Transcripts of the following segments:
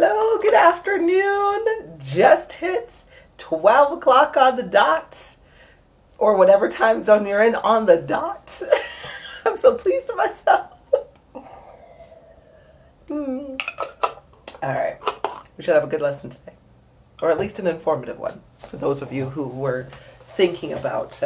Hello, good afternoon. Just hit 12 o'clock on the dot, or whatever time zone you're in on the dot. I'm so pleased with myself. All right, we should have a good lesson today, or at least an informative one for those of you who were thinking about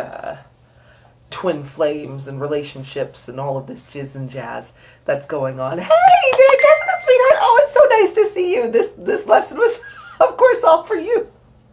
twin flames and relationships and all of this jizz and jazz that's going on. Hey there, Jessica, sweetheart. Oh, it's so nice to see you. This lesson was, of course, all for you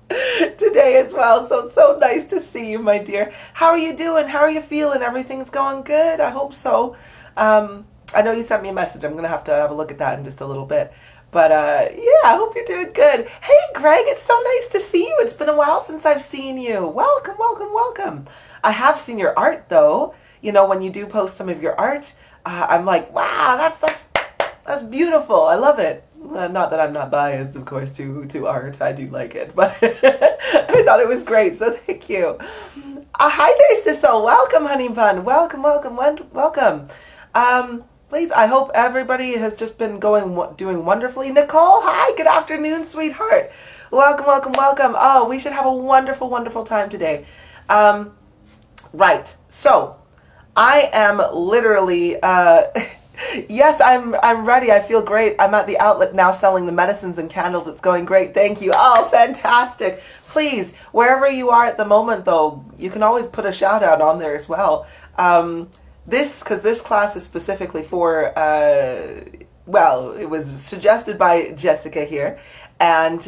today as well. So nice to see you, my dear. How are you doing? How are you feeling? Everything's going good? I hope so. I know you sent me a message. I'm going to have a look at that in just a little bit. But yeah, I hope you're doing good. Hey, Greg, it's so nice to see you. It's been a while since I've seen you. Welcome, welcome, welcome. I have seen your art, though. You know, when you do post some of your art, I'm like, wow, that's beautiful. I love it. Not that I'm not biased, of course, to art. I do like it, but I thought it was great, so thank you. Hi there, Sissel. Welcome, honey bun. Welcome, welcome, welcome. Please, I hope everybody has just been doing wonderfully. Nicole, hi, good afternoon, sweetheart. Welcome, welcome, welcome. Oh, we should have a wonderful, wonderful time today. Right, so I am literally, yes, I'm ready. I feel great. I'm at the outlet now selling the medicines and candles. It's going great. Thank you. Oh, fantastic. Please, wherever you are at the moment, though, you can always put a shout out on there as well. Because this class is specifically for, well, it was suggested by Jessica here. And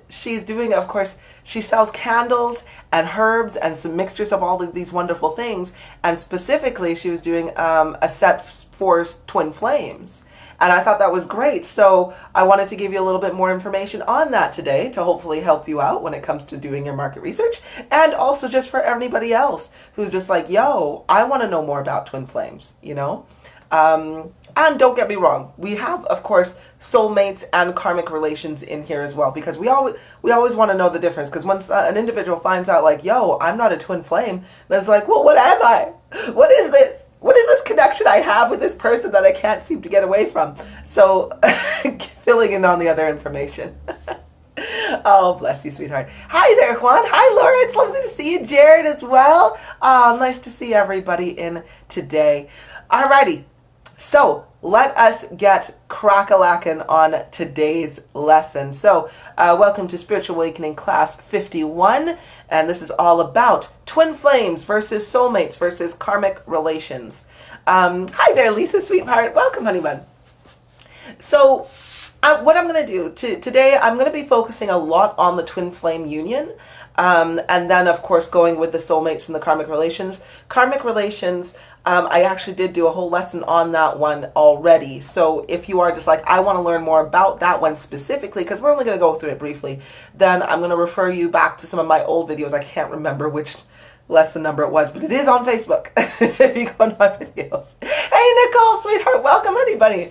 she's doing, of course, she sells candles and herbs and some mixtures of all of these wonderful things. And specifically, she was doing a set for twin flames. And I thought that was great. So I wanted to give you a little bit more information on that today to hopefully help you out when it comes to doing your market research. And also just for anybody else who's just like, yo, I want to know more about twin flames, you know? And don't get me wrong, we have, of course, soulmates and karmic relations in here as well, because we always want to know the difference. Because once an individual finds out, like, yo, I'm not a twin flame, then it's like, well, what am I? What is this? What is this connection I have with this person that I can't seem to get away from? So, filling in on the other information. Oh, bless you, sweetheart. Hi there, Juan. Hi, Laura. It's lovely to see you. Jared as well. Nice to see everybody in today. Alrighty. So let us get crack-a-lackin' on today's lesson. So welcome to Spiritual Awakening Class 51. And this is all about twin flames versus soulmates versus karmic relations. Hi there, Lisa, sweetheart. Welcome, honey bun. So what I'm going to do today, I'm going to be focusing a lot on the twin flame union. And then, of course, going with the soulmates and the karmic relations. Karmic relations, I actually did do a whole lesson on that one already. So if you are just like, I want to learn more about that one specifically, because we're only going to go through it briefly, then I'm going to refer you back to some of my old videos. I can't remember which lesson number it was, but it is on Facebook if you go on my videos. Hey, Nicole, sweetheart, welcome, honey bunny.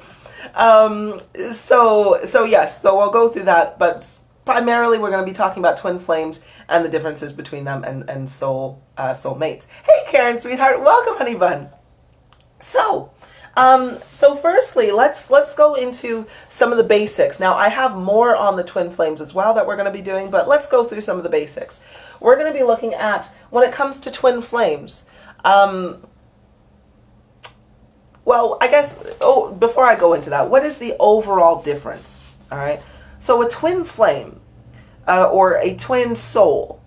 So yes, so we'll go through that, but primarily we're going to be talking about twin flames and the differences between them and soulmates. Hey, Karen, sweetheart, welcome, honey bun. So firstly, let's go into some of the basics. Now, I have more on the twin flames as well that we're going to be doing, but let's go through some of the basics. We're going to be looking at, when it comes to twin flames, well, I guess, before I go into that, what is the overall difference? All right. So a twin flame or a twin soul.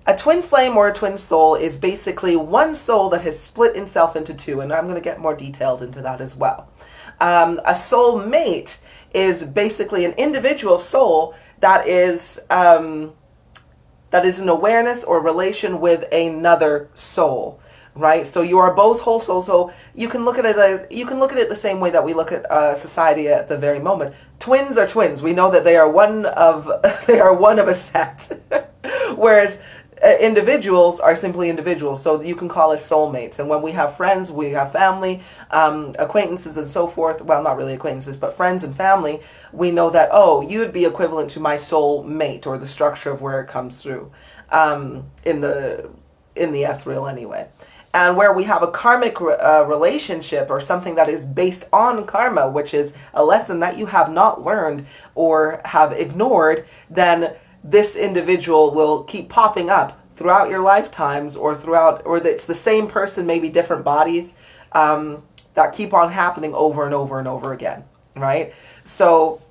A twin flame or a twin soul is basically one soul that has split itself into two, and I'm going to get more detailed into that as well. A soulmate is basically an individual soul that is an awareness or relation with another soul. Right, so you are both whole souls. So you can look at it the same way that we look at society at the very moment. Twins are twins. We know that they are one of a set, whereas individuals are simply individuals. So you can call us soulmates. And when we have friends, we have family, acquaintances, and so forth. Well, not really acquaintances, but friends and family. We know that you'd be equivalent to my soulmate, or the structure of where it comes through in the ethereal anyway. And where we have a karmic relationship or something that is based on karma, which is a lesson that you have not learned or have ignored, then this individual will keep popping up throughout your lifetimes, or it's the same person, maybe different bodies, that keep on happening over and over and over again, right? So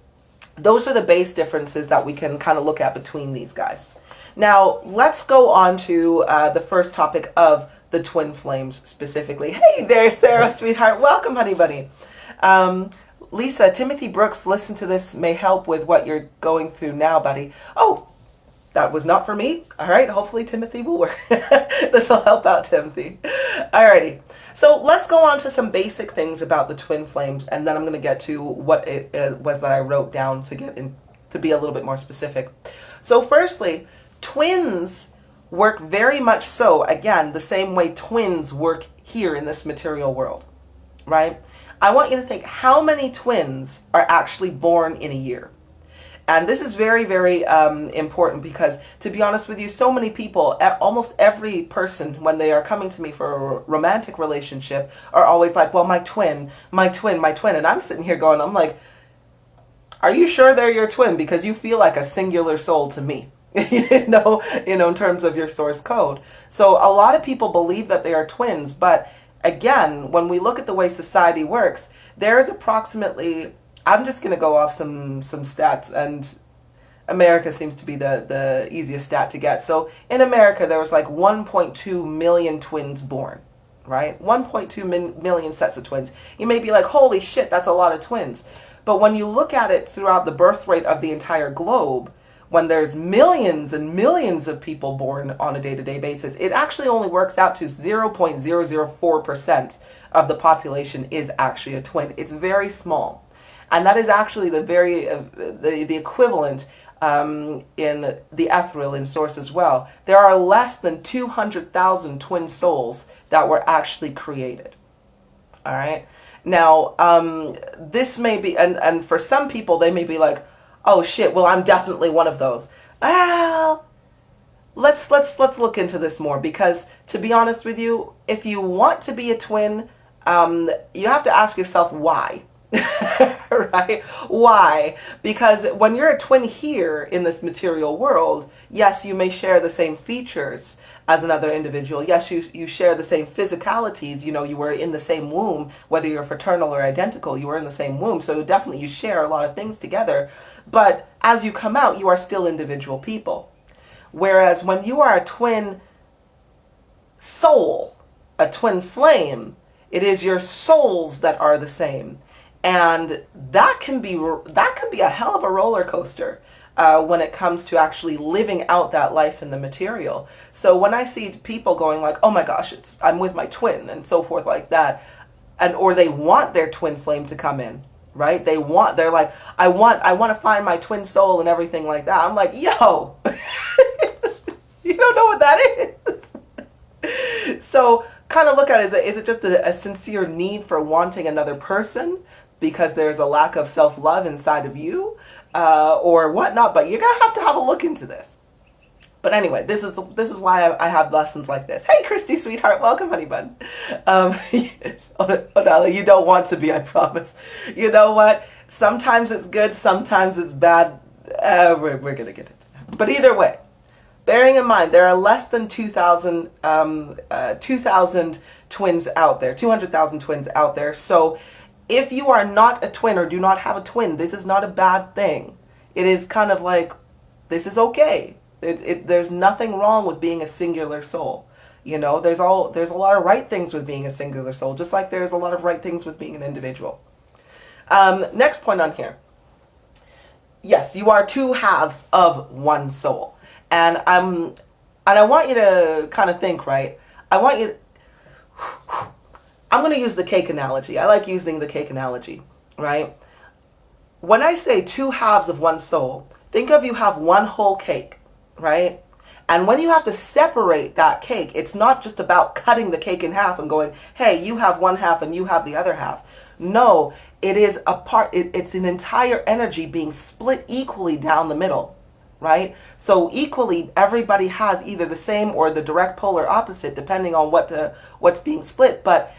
those are the base differences that we can kind of look at between these guys. Now, let's go on to the first topic of the twin flames specifically. Hey there, Sarah, sweetheart. Welcome, honey bunny. Lisa, Timothy Brooks, listen to this, may help with what you're going through now, buddy. Oh, that was not for me. All right, hopefully Timothy will work. This will help out Timothy. Alrighty, so let's go on to some basic things about the twin flames, and then I'm going to get to what it was that I wrote down to get in, to be a little bit more specific. So firstly, twins work very much so, again, the same way twins work here in this material world, right? I want you to think how many twins are actually born in a year. And this is very, very important because, to be honest with you, so many people, almost every person, when they are coming to me for a romantic relationship, are always like, well, my twin, my twin, my twin. And I'm sitting here going, I'm like, are you sure they're your twin? Because you feel like a singular soul to me. you know, in terms of your source code. So a lot of people believe that they are twins, but again, when we look at the way society works, there is approximately, I'm just going to go off some stats, and America seems to be the easiest stat to get. So in America, there was like 1.2 million twins born, right? 1.2 million sets of twins. You may be like, holy shit, that's a lot of twins. But when you look at it throughout the birth rate of the entire globe, when there's millions and millions of people born on a day-to-day basis, it actually only works out to 0.004% of the population is actually a twin. It's very small. And that is actually the equivalent in the ethereal in source as well. There are less than 200,000 twin souls that were actually created. All right. Now, this may be, and for some people, they may be like, oh shit, well, I'm definitely one of those. Well, let's look into this more, because to be honest with you, if you want to be a twin, you have to ask yourself why. Right? Why? Because when you're a twin here in this material world, yes, you may share the same features as another individual. Yes, you share the same physicalities. You know, you were in the same womb, whether you're fraternal or identical, you were in the same womb. So definitely you share a lot of things together. But as you come out, you are still individual people. Whereas when you are a twin soul, a twin flame, it is your souls that are the same. And that can be a hell of a roller coaster when it comes to actually living out that life in the material. So when I see people going like, oh my gosh, I'm with my twin and so forth like that, or they want their twin flame to come in, right? They're like, I want to find my twin soul and everything like that. I'm like, yo, you don't know what that is. So kind of look at it, is it just a sincere need for wanting another person because there's a lack of self-love inside of you, or whatnot? But you're gonna have a look into this. But anyway, this is why I have lessons like this. Hey, Christy, sweetheart, welcome, honey bun. Onala, you don't want to be, I promise. You know what? Sometimes it's good, sometimes it's bad. We're gonna get into that. But either way, bearing in mind, there are less than 2,000 twins out there, 200,000 twins out there. So if you are not a twin or do not have a twin, this is not a bad thing. It is kind of like, this is okay. There's nothing wrong with being a singular soul. You know, there's a lot of right things with being a singular soul, just like there's a lot of right things with being an individual. Next point on here. Yes, you are two halves of one soul. And I want you to kind of think, right? I'm going to use the cake analogy. I like using the cake analogy, right? When I say two halves of one soul, think of you have one whole cake, right? And when you have to separate that cake, it's not just about cutting the cake in half and going, hey, you have one half and you have the other half. No, it is it's an entire energy being split equally down the middle. right? So equally, everybody has either the same or the direct polar opposite, depending on what's being split. But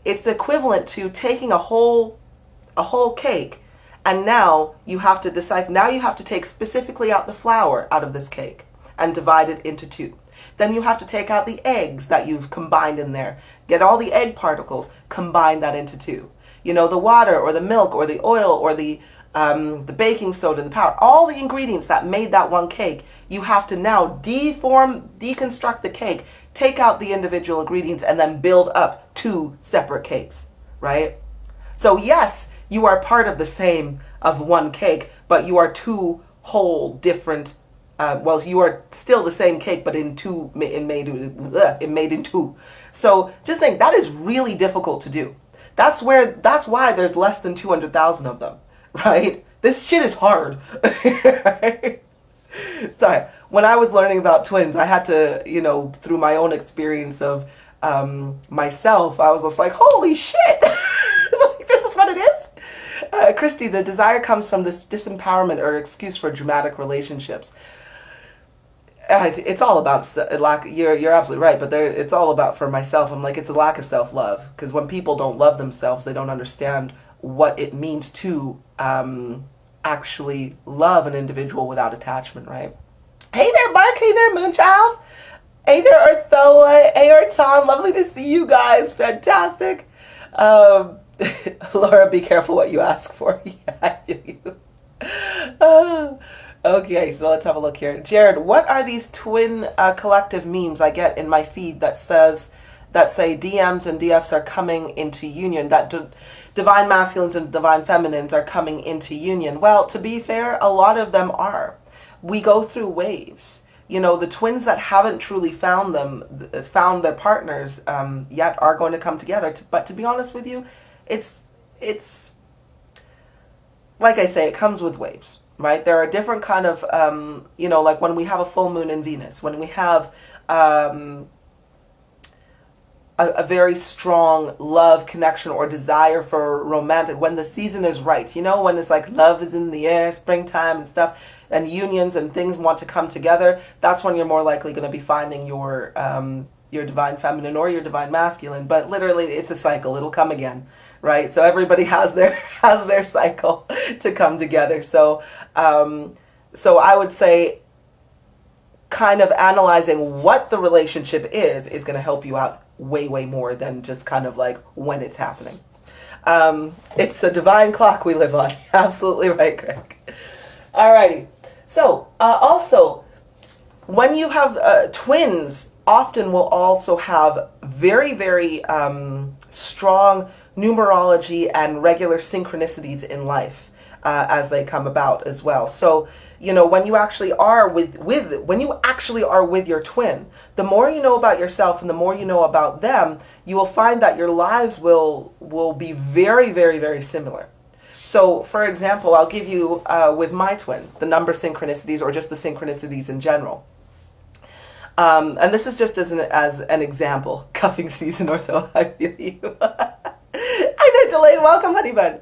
it's equivalent to taking a whole cake, and now you have to decide. Now you have to take specifically out the flour out of this cake and divide it into two. Then you have to take out the eggs that you've combined in there. Get all the egg particles, combine that into two. You know, the water or the milk or the oil or the baking soda, the powder, all the ingredients that made that one cake, you have to now deconstruct the cake, take out the individual ingredients, and then build up two separate cakes, right? So yes, you are part of the same of one cake, but you are two whole different. You are still the same cake, but made in two. So just think, that is really difficult to do. That's why there's less than 200,000 of them, right? This shit is hard. Right? Sorry, when I was learning about twins, I had to, through my own experience of myself, I was just like, holy shit, like, this is what it is. Christy, the desire comes from this disempowerment or excuse for dramatic relationships. It's all about lack. You're absolutely right, but it's all about, for myself, I'm like, it's a lack of self-love. Because when people don't love themselves, they don't understand what it means to actually love an individual without attachment, right? Hey there, Mark. Hey there, Moonchild. Hey there, Earthoa. Hey, Earthon. Lovely to see you guys. Fantastic. Laura, be careful what you ask for. Yeah, I feel you. Okay, so let's have a look here. Jared, what are these twin collective memes I get in my feed that say DMs and DFs are coming into union, that divine masculines and divine feminines are coming into union? Well, to be fair, a lot of them are. We go through waves. The twins that haven't truly found their partners yet are going to come together. But to be honest with you, it's like I say, it comes with waves. Right? There are different kind of, like when we have a full moon in Venus, when we have a very strong love connection or desire for romantic, when the season is right, when it's like love is in the air, springtime and stuff, and unions and things want to come together, that's when you're more likely going to be finding your divine feminine or your divine masculine. But literally, it's a cycle. It'll come again. Right, so everybody has their cycle to come together. So, so I would say, kind of analyzing what the relationship is going to help you out way, way more than just kind of like when it's happening. It's a divine clock we live on. Absolutely right, Greg. Alrighty. So, also, when you have twins, often will also have very, very strong numerology and regular synchronicities in life as they come about as well. So, when you actually are with your twin, the more you know about yourself and the more you know about them, you will find that your lives will be very, very, very similar. So, for example, I'll give you with my twin, the number synchronicities or just the synchronicities in general. And this is just as an example. Cuffing season, Ortho, I feel you. Hi there, Delayed. Welcome, honey bun.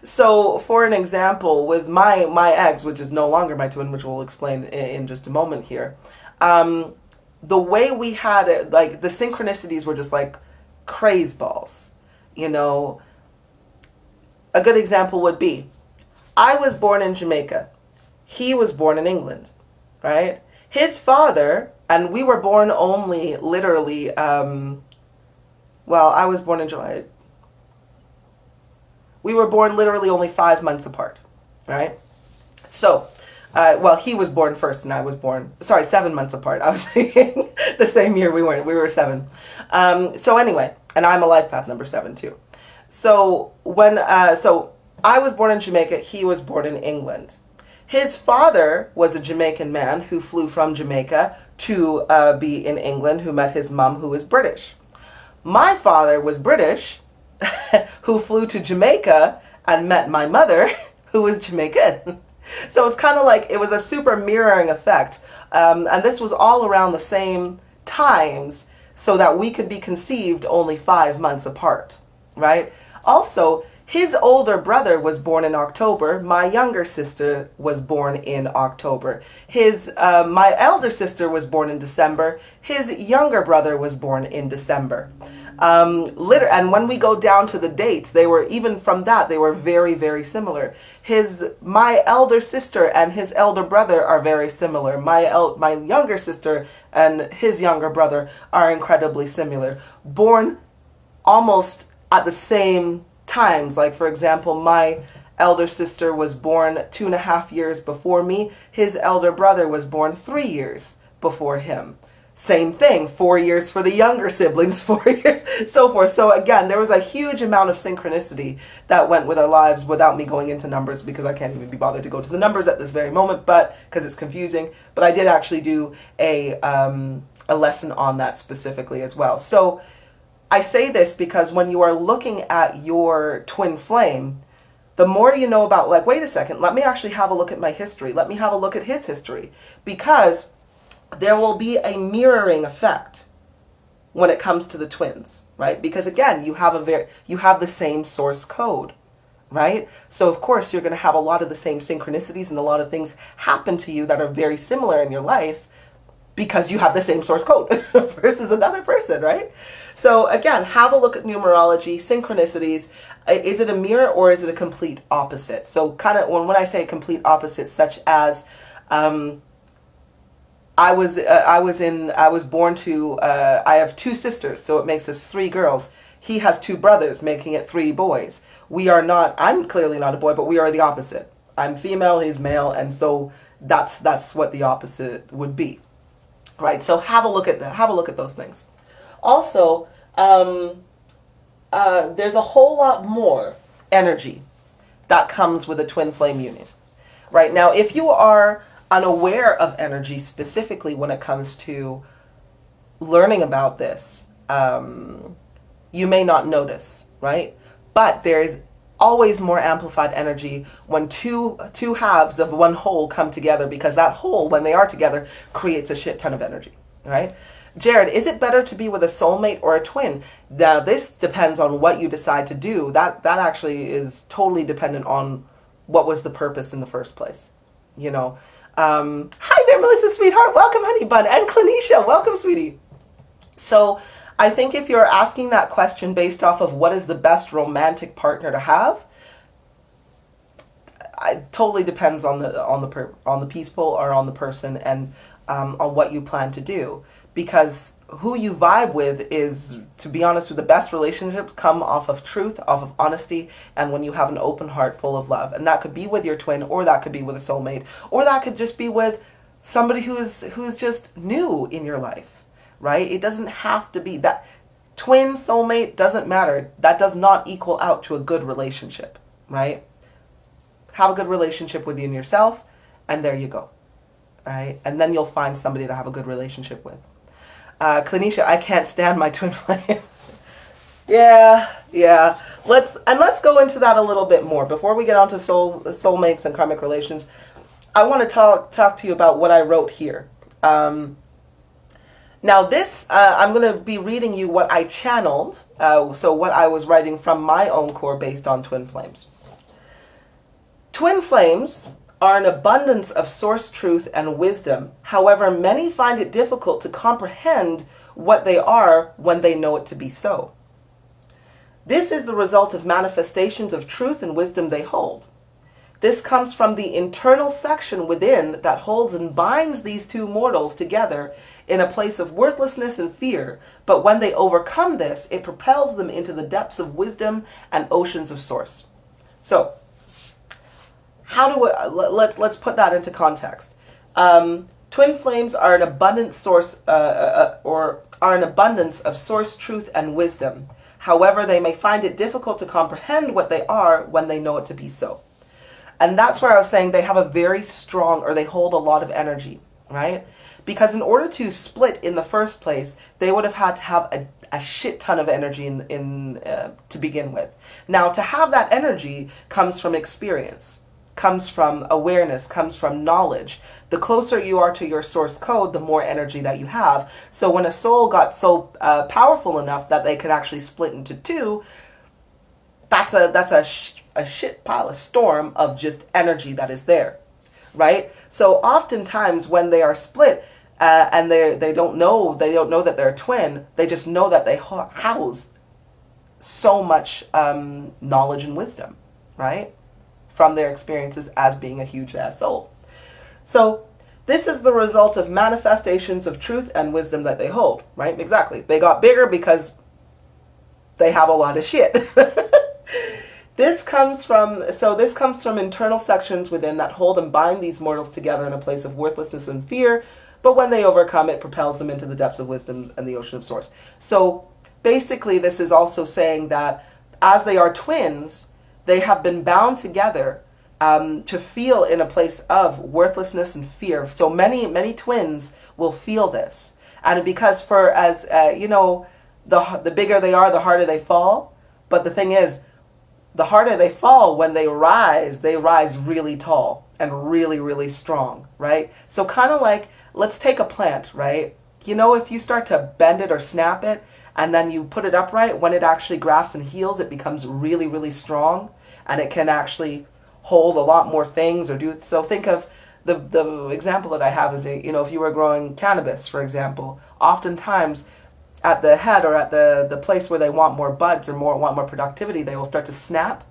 So for an example, with my ex, which is no longer my twin, which we'll explain in just a moment here, the way we had it, like the synchronicities were just like craze balls. A good example would be, I was born in Jamaica. He was born in England, right? His father, and we were born only literally, I was born in July. We were born literally only 5 months apart, right? So, he was born first and I was born, 7 months apart. I was thinking the same year we were 7. So anyway, and I'm a life path number 7 too. So I was born in Jamaica, he was born in England. His father was a Jamaican man who flew from Jamaica to be in England, who met his mum, who was British. My father was British, who flew to Jamaica and met my mother, who was Jamaican. So it's kind of like, it was a super mirroring effect. And this was all around the same times so that we could be conceived only 5 months apart, right? Also, His older brother was born in October. My younger sister was born in October. My elder sister was born in December. His younger brother was born in December. And when we go down to the dates, they were, even from that, they were very, very similar. My elder sister and his elder brother are very similar. My younger sister and his younger brother are incredibly similar. Born almost at the same times. Like, for example, my elder sister was born 2.5 years before me. His elder brother was born 3 years before him. Same thing, 4 years for the younger siblings, 4 years, so forth. So again, there was a huge amount of synchronicity that went with our lives without me going into numbers, because I can't even be bothered to go to the numbers at this very moment, but because it's confusing. But I did actually do a lesson on that specifically as well. So I say this because when you are looking at your twin flame, the more you know about, like, wait a second, let me actually have a look at my history. Let me have a look at his history, because there will be a mirroring effect when it comes to the twins, right? Because again, you have the same source code, right? So of course you're going to have a lot of the same synchronicities, and a lot of things happen to you that are very similar in your life because you have the same source code versus another person, right? So again, have a look at numerology, synchronicities. Is it a mirror or is it a complete opposite? So kind of when I say complete opposite, such as I have 2 sisters, so it makes us 3 girls. He has 2 brothers, making it 3 boys. I'm clearly not a boy, but we are the opposite. I'm female, he's male, and so that's what the opposite would be. Right, so have a look at those things. Also, there's a whole lot more energy that comes with a twin flame union. Right, now, if you are unaware of energy specifically when it comes to learning about this, you may not notice, right? But there's always more amplified energy when two halves of one whole come together, because that whole, when they are together, creates a shit ton of energy, right? Jared, is it better to be with a soulmate or a twin? Now, this depends on what you decide to do. That actually is totally dependent on what was the purpose in the first place, you know? Hi there, Melissa, sweetheart. Welcome, honey bun. And Clanisha, welcome, sweetie. So I think if you're asking that question based off of what is the best romantic partner to have, it totally depends on the people or on the person, and on what you plan to do. Because who you vibe with is, to be honest, with the best relationships come off of truth, off of honesty, and when you have an open heart full of love. And that could be with your twin, or that could be with a soulmate, or that could just be with somebody who is just new in your life, right? It doesn't have to be that. Twin, soulmate, doesn't matter. That does not equal out to a good relationship, right? Have a good relationship within yourself, and there you go, right? And then you'll find somebody to have a good relationship with. Clanisha, I can't stand my twin flame. yeah. Let's go into that a little bit more. Before we get on to soulmates and karmic relations, I want to talk to you about what I wrote here. Now this, I'm going to be reading you what I channeled, so what I was writing from my own core based on twin flames. Twin flames are an abundance of source truth and wisdom. However, many find it difficult to comprehend what they are when they know it to be so. This is the result of manifestations of truth and wisdom they hold. This comes from the internal section within that holds and binds these 2 mortals together in a place of worthlessness and fear, but when they overcome this, it propels them into the depths of wisdom and oceans of source. So, let's put that into context. Twin flames are an abundant source, or are an abundance of source truth and wisdom. However, they may find it difficult to comprehend what they are when they know it to be so. And that's where I was saying they have a very strong, or they hold a lot of energy, right? Because in order to split in the first place, they would have had to have a shit ton of energy to begin with. Now, to have that energy comes from experience, comes from awareness, comes from knowledge. The closer you are to your source code, the more energy that you have. So when a soul got so powerful enough that they could actually split into 2, a shit pile, a storm of just energy that is there, right? So oftentimes when they are split, and they don't know that they're a twin, they just know that they house so much knowledge and wisdom, right, from their experiences as being a huge ass soul. So this is the result of manifestations of truth and wisdom that they hold, right? Exactly. They got bigger because they have a lot of shit. This comes from internal sections within that hold and bind these mortals together in a place of worthlessness and fear, but when they overcome, it propels them into the depths of wisdom and the ocean of source. So basically, this is also saying that as they are twins, they have been bound together to feel in a place of worthlessness and fear. So many twins will feel this, and because the bigger they are, the harder they fall. But the thing is, the harder they fall, when they rise really tall and really, really strong, right? So kind of like, let's take a plant, right? If you start to bend it or snap it, and then you put it upright, when it actually grafts and heals, it becomes really, really strong, and it can actually hold a lot more things or do so. Think of the example that I have is, if you were growing cannabis, for example, oftentimes at the head or at the place where they want more buds or want more productivity, they will start to snap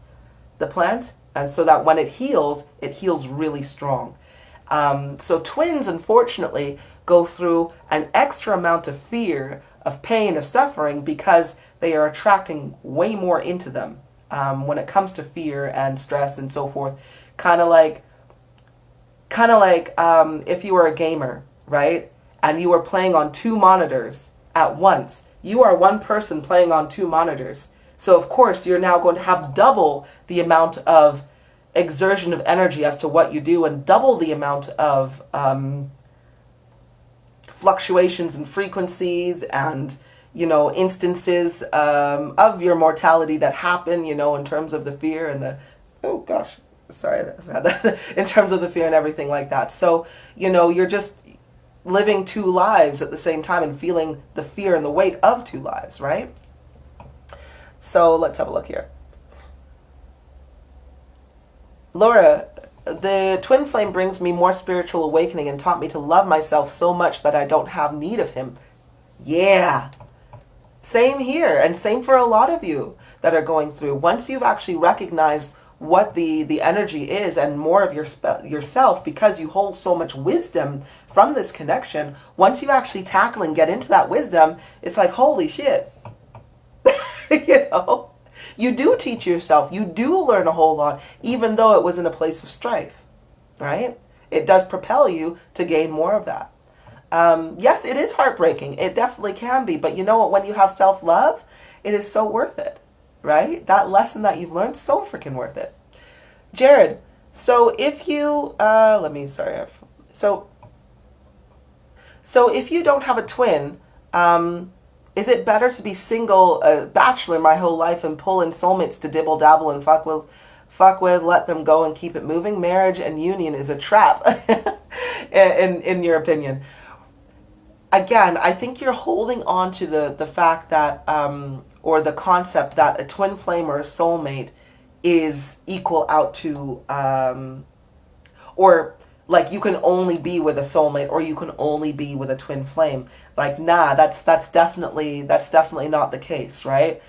the plant, and so that when it heals really strong. So twins, unfortunately, go through an extra amount of fear, of pain, of suffering, because they are attracting way more into them when it comes to fear and stress and so forth. Kind of like if you were a gamer, right, and you were playing on two monitors at once. You are one person playing on two monitors. So of course you're now going to have double the amount of exertion of energy as to what you do, and double the amount of fluctuations and frequencies and instances of your mortality that happen, in terms of the fear and the in terms of the fear and everything like that. So you're just living two lives at the same time and feeling the fear and the weight of two lives, right? So let's have a look here. Laura, the twin flame brings me more spiritual awakening and taught me to love myself so much that I don't have need of him. Yeah. Same here, and same for a lot of you that are going through. Once you've actually recognized what the energy is and more of yourself, because you hold so much wisdom from this connection, once you actually tackle and get into that wisdom, it's like, holy shit. You do teach yourself, you do learn a whole lot, even though it was in a place of strife, right? It does propel you to gain more of that. Yes, it is heartbreaking. It definitely can be. But you know what? When you have self-love, it is so worth it, right? That lesson that you've learned, so freaking worth it. Jared, so if you, so if you don't have a twin, is it better to be single, bachelor my whole life and pull in soulmates to dibble dabble and fuck with, let them go and keep it moving? Marriage and union is a trap, in your opinion. Again, I think you're holding on to the fact that, or the concept that a twin flame or a soulmate is equal out to, or like you can only be with a soulmate or you can only be with a twin flame. Like, nah, that's definitely not the case, right?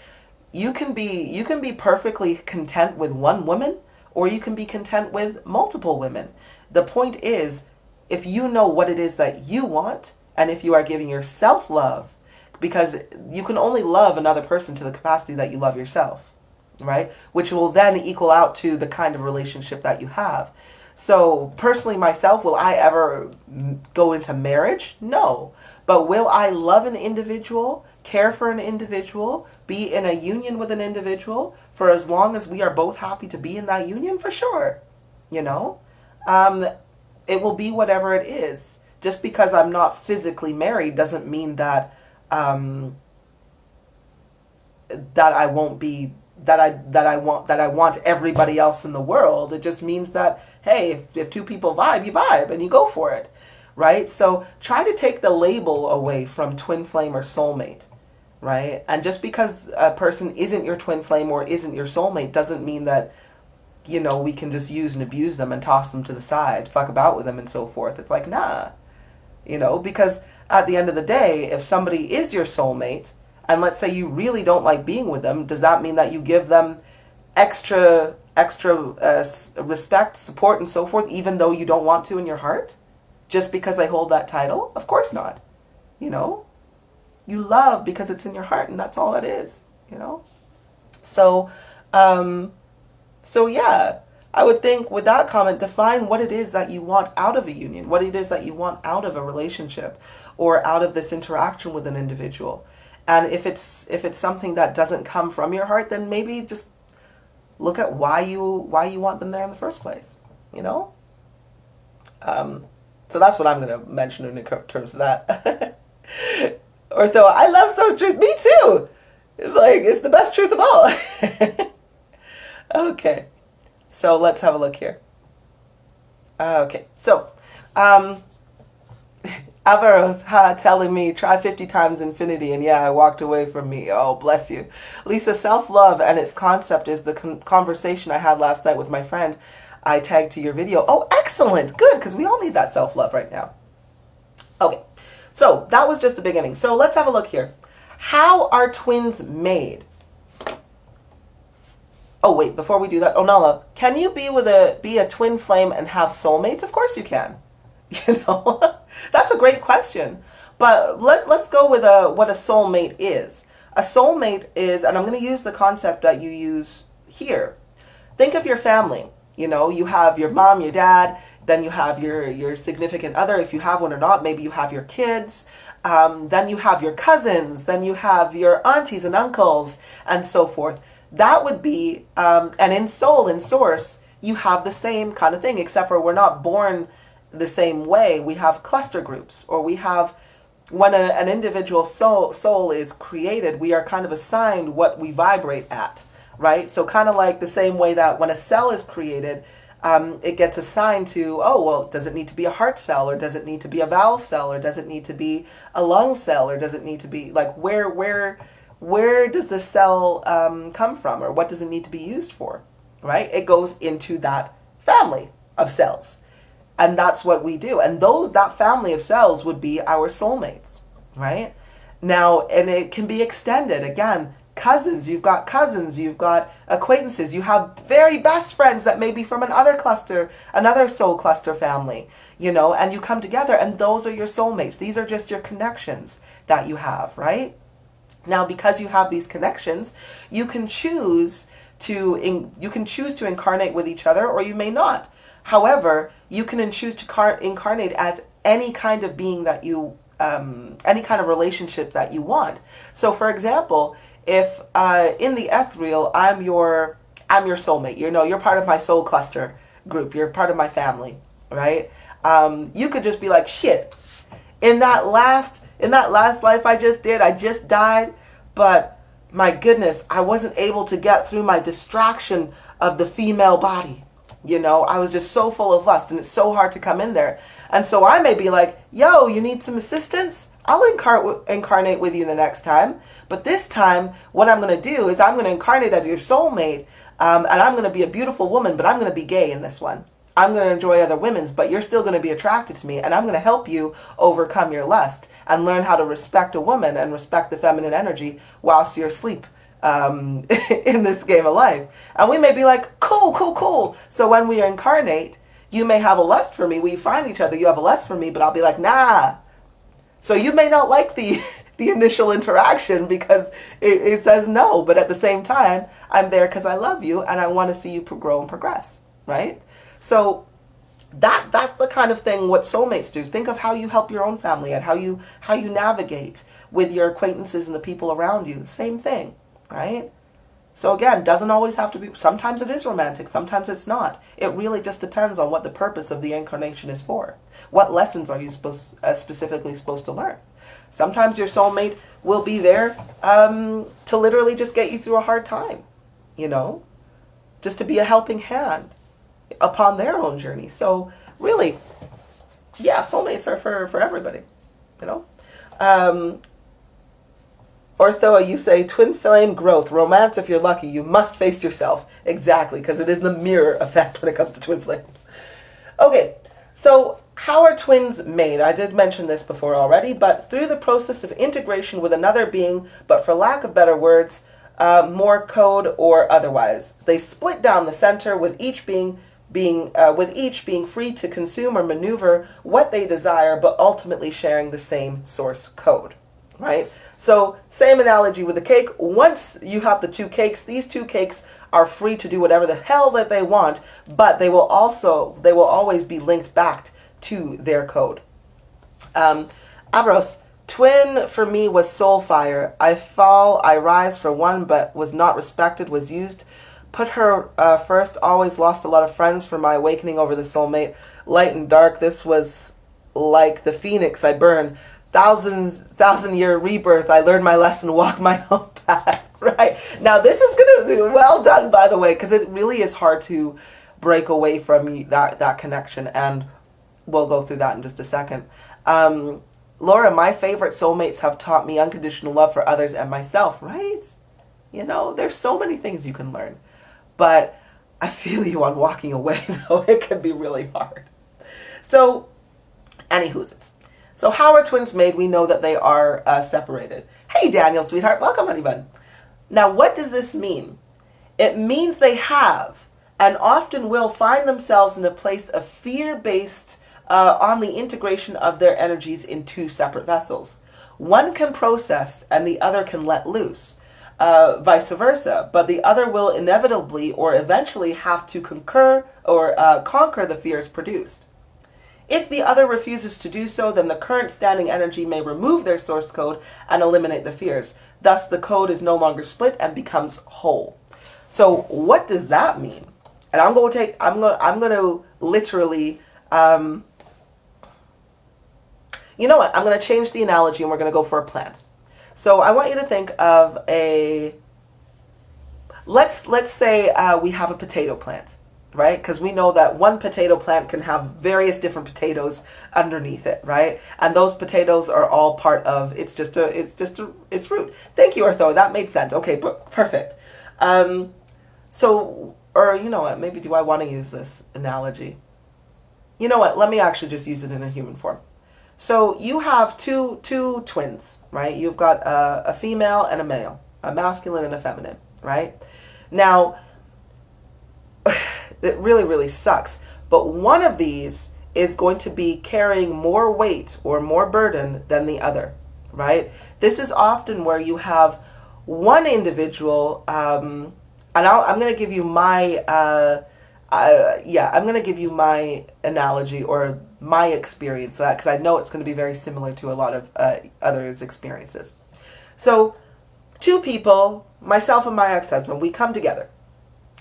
You can be perfectly content with one woman, or you can be content with multiple women. The point is, if you know what it is that you want, and if you are giving yourself love, because you can only love another person to the capacity that you love yourself, right? Which will then equal out to the kind of relationship that you have. So personally, myself, will I ever go into marriage? No. But will I love an individual, care for an individual, be in a union with an individual for as long as we are both happy to be in that union? For sure. It will be whatever it is. Just because I'm not physically married doesn't mean that that I won't be that I want everybody else in the world. It just means that, hey, if two people vibe, you vibe and you go for it, right? So try to take the label away from twin flame or soulmate, right? And just because a person isn't your twin flame or isn't your soulmate doesn't mean that, you know, we can just use and abuse them and toss them to the side, fuck about with them and so forth. It's like, nah, you know, because at the end of the day, if somebody is your soulmate, and let's say you really don't like being with them, does that mean that you give them extra respect, support, and so forth, even though you don't want to in your heart? Just because they hold that title? Of course not. You know? You love because it's in your heart, and that's all it is, you know? So, yeah, I would think with that comment, define what it is that you want out of a union, what it is that you want out of a relationship or out of this interaction with an individual. And if it's something that doesn't come from your heart, then maybe just look at why you want them there in the first place, you know? So that's what I'm going to mention in terms of that. Ortho, I love So's truth. Me too. Like, it's the best truth of all. Okay. So let's have a look here. Okay. So, Avaros, telling me try 50 times infinity, and yeah, I walked away from me. Oh, bless you. Lisa, self-love and its concept is the conversation I had last night with my friend. I tagged to your video. Oh, excellent. Good, because we all need that self-love right now. Okay, so that was just the beginning. So let's have a look here. How are twins made? Oh, wait, before we do that, Onala, can you be a twin flame and have soulmates? Of course you can. You know, that's a great question. But let's go with what a soulmate is. A soulmate is, and I'm going to use the concept that you use here. Think of your family. You know, you have your mom, your dad, then you have your significant other, if you have one or not. Maybe you have your kids. Then you have your cousins. Then you have your aunties and uncles and so forth. That would be, and in soul, in source, you have the same kind of thing, except for we're not born the same way. We have cluster groups, or we have, when an individual soul is created, we are kind of assigned what we vibrate at, right? So kind of like the same way that when a cell is created, it gets assigned to, oh, well, does it need to be a heart cell, or does it need to be a valve cell, or does it need to be a lung cell, or does it need to be, like, where does the cell come from, or what does it need to be used for, right? It goes into that family of cells. And that's what we do. And that family of cells would be our soulmates, right? Now, and it can be extended. Again, cousins, you've got acquaintances, you have very best friends that may be from another soul cluster family, you know, and you come together and those are your soulmates. These are just your connections that you have, right? Now, because you have these connections, you can choose to incarnate with each other, or you may not. However, you can choose to incarnate as any kind of being that you, any kind of relationship that you want. So, for example, if in the ethereal, I'm your soulmate. You know, you're part of my soul cluster group. You're part of my family, right? You could just be like, shit. In that last life I just died, but my goodness, I wasn't able to get through my distraction of the female body. You know, I was just so full of lust, and it's so hard to come in there. And so I may be like, yo, you need some assistance? I'll incarnate with you the next time. But this time, what I'm going to do is I'm going to incarnate as your soulmate, and I'm going to be a beautiful woman, but I'm going to be gay in this one. I'm going to enjoy other women's, but you're still going to be attracted to me, and I'm going to help you overcome your lust and learn how to respect a woman and respect the feminine energy whilst you're asleep in this game of life. And we may be like, cool. So when we incarnate, you may have a lust for me. We find each other, you have a lust for me, but I'll be like, nah. So you may not like the initial interaction because it says no, but at the same time, I'm there because I love you and I want to see you grow and progress, right? So that's the kind of thing what soulmates do. Think of how you help your own family and how you navigate with your acquaintances and the people around you. Same thing, right? So again, doesn't always have to be, sometimes it is romantic, sometimes it's not. It really just depends on what the purpose of the incarnation is for. What lessons are you specifically supposed to learn? Sometimes your soulmate will be there to literally just get you through a hard time, you know, just to be a helping hand upon their own journey. So really, yeah, soulmates are for everybody, you know. Orthoa, you say twin flame growth, romance if you're lucky. You must face yourself. Exactly, because it is the mirror effect when it comes to twin flames. Okay, so how are twins made? I did mention this before already, but through the process of integration with another being, but for lack of better words, more code or otherwise. They split down the center with each being free to consume or maneuver what they desire, but ultimately sharing the same source code, right? So same analogy with the cake. Once you have the two cakes, these two cakes are free to do whatever the hell that they want, but they will always be linked back to their code. Avros, twin for me was soul fire. I fall, I rise for one, but was not respected, was used. Put her first, always lost a lot of friends for my awakening over the soulmate. Light and dark, this was like the phoenix I burn. Thousand-year rebirth, I learned my lesson, walk my own path. Right? Now this is going to be well done, by the way, because it really is hard to break away from that connection, and we'll go through that in just a second. Laura, my favorite soulmates have taught me unconditional love for others and myself, right? You know, there's so many things you can learn. But I feel you on walking away, though. It can be really hard. So, anywho's. So how are twins made? We know that they are separated. Hey, Daniel, sweetheart. Welcome, honey bun. Now, what does this mean? It means they have and often will find themselves in a place of fear based on the integration of their energies in two separate vessels. One can process and the other can let loose. Vice versa, but the other will inevitably or eventually have to conquer the fears produced. If the other refuses to do so, then the current standing energy may remove their source code and eliminate the fears. Thus, the code is no longer split and becomes whole. So, what does that mean? And I'm going to literally, you know what? I'm going to change the analogy and we're going to go for a plant. So I want you to think of let's say we have a potato plant, right? Because we know that one potato plant can have various different potatoes underneath it, right? And those potatoes are all part of its root. Thank you, Ortho. That made sense. Okay, perfect. So, or you know what? Maybe do I want to use this analogy? You know what? Let me actually just use it in a human form. So you have two twins, right? You've got a female and a male, a masculine and a feminine, right? Now, it really, really sucks. But one of these is going to be carrying more weight or more burden than the other, right? This is often where you have one individual, and I'm going to give you my, I'm going to give you my analogy or my experience, because I know it's going to be very similar to a lot of others' experiences. So, two people, myself and my ex-husband, we come together,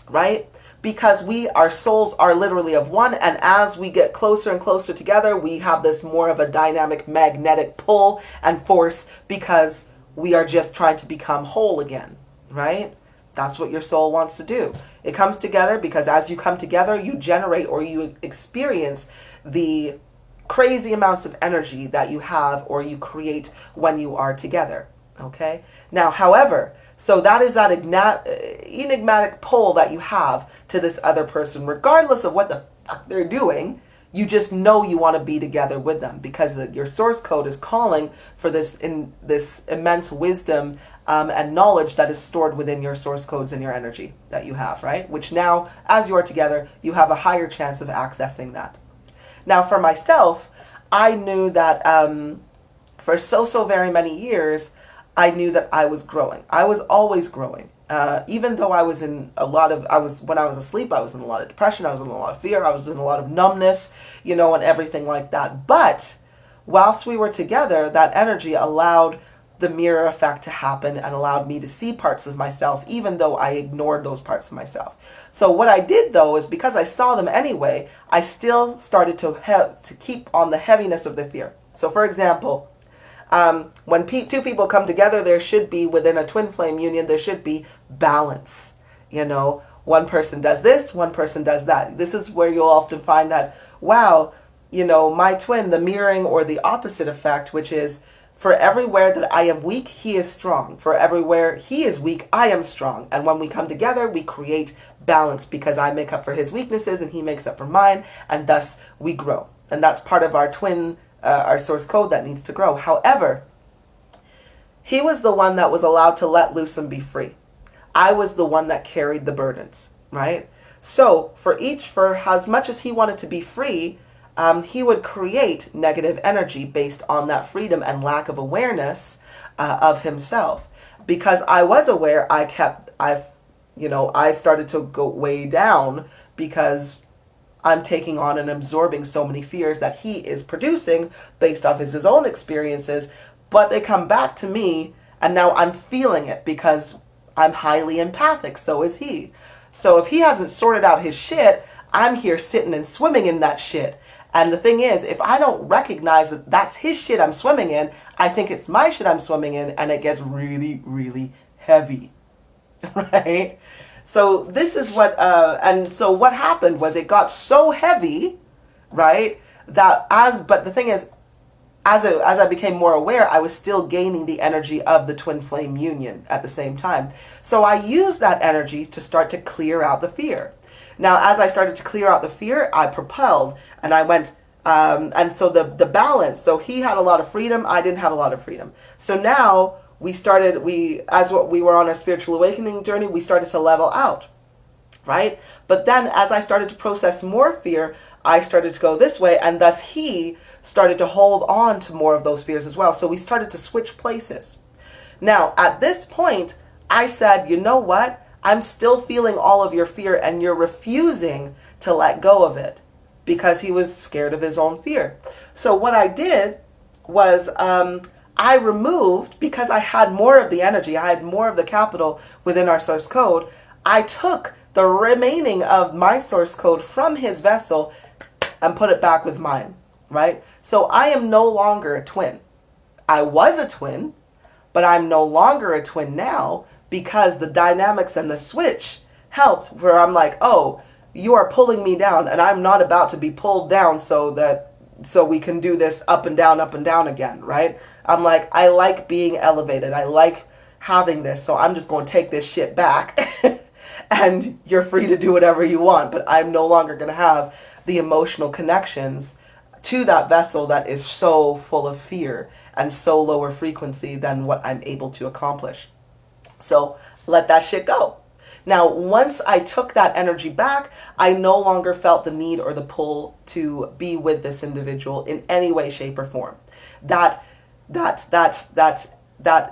right? Because our souls are literally of one, and as we get closer and closer together, we have this more of a dynamic magnetic pull and force because we are just trying to become whole again, right? That's what your soul wants to do. It comes together because as you come together, you generate or you experience the crazy amounts of energy that you have or you create when you are together. Okay? Now, however, so that is that enigmatic pull that you have to this other person, regardless of what the fuck they're doing. You just know you want to be together with them because your source code is calling for this immense wisdom and knowledge that is stored within your source codes and your energy that you have, right? Which now, as you are together, you have a higher chance of accessing that. Now, for myself, I knew that for so very many years, I knew that I was growing. I was always growing. Even though when I was asleep, I was in a lot of depression, I was in a lot of fear, I was in a lot of numbness, and everything like that. But whilst we were together, that energy allowed the mirror effect to happen and allowed me to see parts of myself, even though I ignored those parts of myself. So what I did, though, is because I saw them anyway, I still started to keep on the heaviness of the fear. So, for example, when two people come together, there should be, within a twin flame union, there should be balance. One person does this, one person does that. This is where you'll often find that, wow, my twin, the mirroring or the opposite effect, which is For everywhere that I am weak, he is strong. For everywhere he is weak, I am strong. And when we come together, we create balance because I make up for his weaknesses and he makes up for mine. And thus we grow. And that's part of our twin, our source code that needs to grow. However, he was the one that was allowed to let loose and be free. I was the one that carried the burdens, right? So for as much as he wanted to be free, he would create negative energy based on that freedom and lack of awareness of himself. Because I was aware, I started to go way down because I'm taking on and absorbing so many fears that he is producing based off his own experiences, but they come back to me and now I'm feeling it because I'm highly empathic, so is he. So if he hasn't sorted out his shit, I'm here sitting and swimming in that shit. And the thing is, if I don't recognize that that's his shit I'm swimming in, I think it's my shit I'm swimming in, and it gets really, really heavy, right? So this is what, and so what happened was it got so heavy, right, but the thing is, as I became more aware, I was still gaining the energy of the twin flame union at the same time. So I used that energy to start to clear out the fear. Now, as I started to clear out the fear, I propelled and I went, and so the balance, so he had a lot of freedom, I didn't have a lot of freedom. So now as we were on our spiritual awakening journey, we started to level out, right? But then as I started to process more fear, I started to go this way, and thus he started to hold on to more of those fears as well. So we started to switch places. Now, at this point, I said, you know what? I'm still feeling all of your fear and you're refusing to let go of it because he was scared of his own fear. So what I did was I removed, because I had more of the energy, I had more of the capital within our source code, I took the remaining of my source code from his vessel and put it back with mine, right? So I am no longer a twin. I was a twin, but I'm no longer a twin now because the dynamics and the switch helped, where I'm like, oh, you are pulling me down and I'm not about to be pulled down so we can do this up and down again, right? I'm like, I like being elevated. I like having this. So I'm just going to take this shit back and you're free to do whatever you want. But I'm no longer going to have the emotional connections to that vessel that is so full of fear and so lower frequency than what I'm able to accomplish. So let that shit go. Now, once I took that energy back, I no longer felt the need or the pull to be with this individual in any way, shape, or form. That,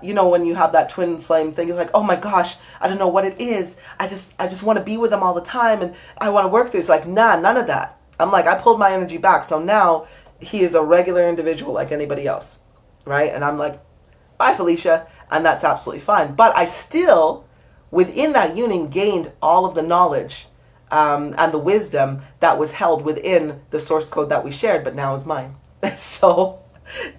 you know, when you have that twin flame thing, it's like, oh my gosh, I don't know what it is. I just want to be with them all the time and I want to work through. It's like, nah, none of that. I'm like, I pulled my energy back. So now he is a regular individual like anybody else, right? And I'm like, bye, Felicia. And that's absolutely fine. But I still, within that union, gained all of the knowledge and the wisdom that was held within the source code that we shared, but now is mine. So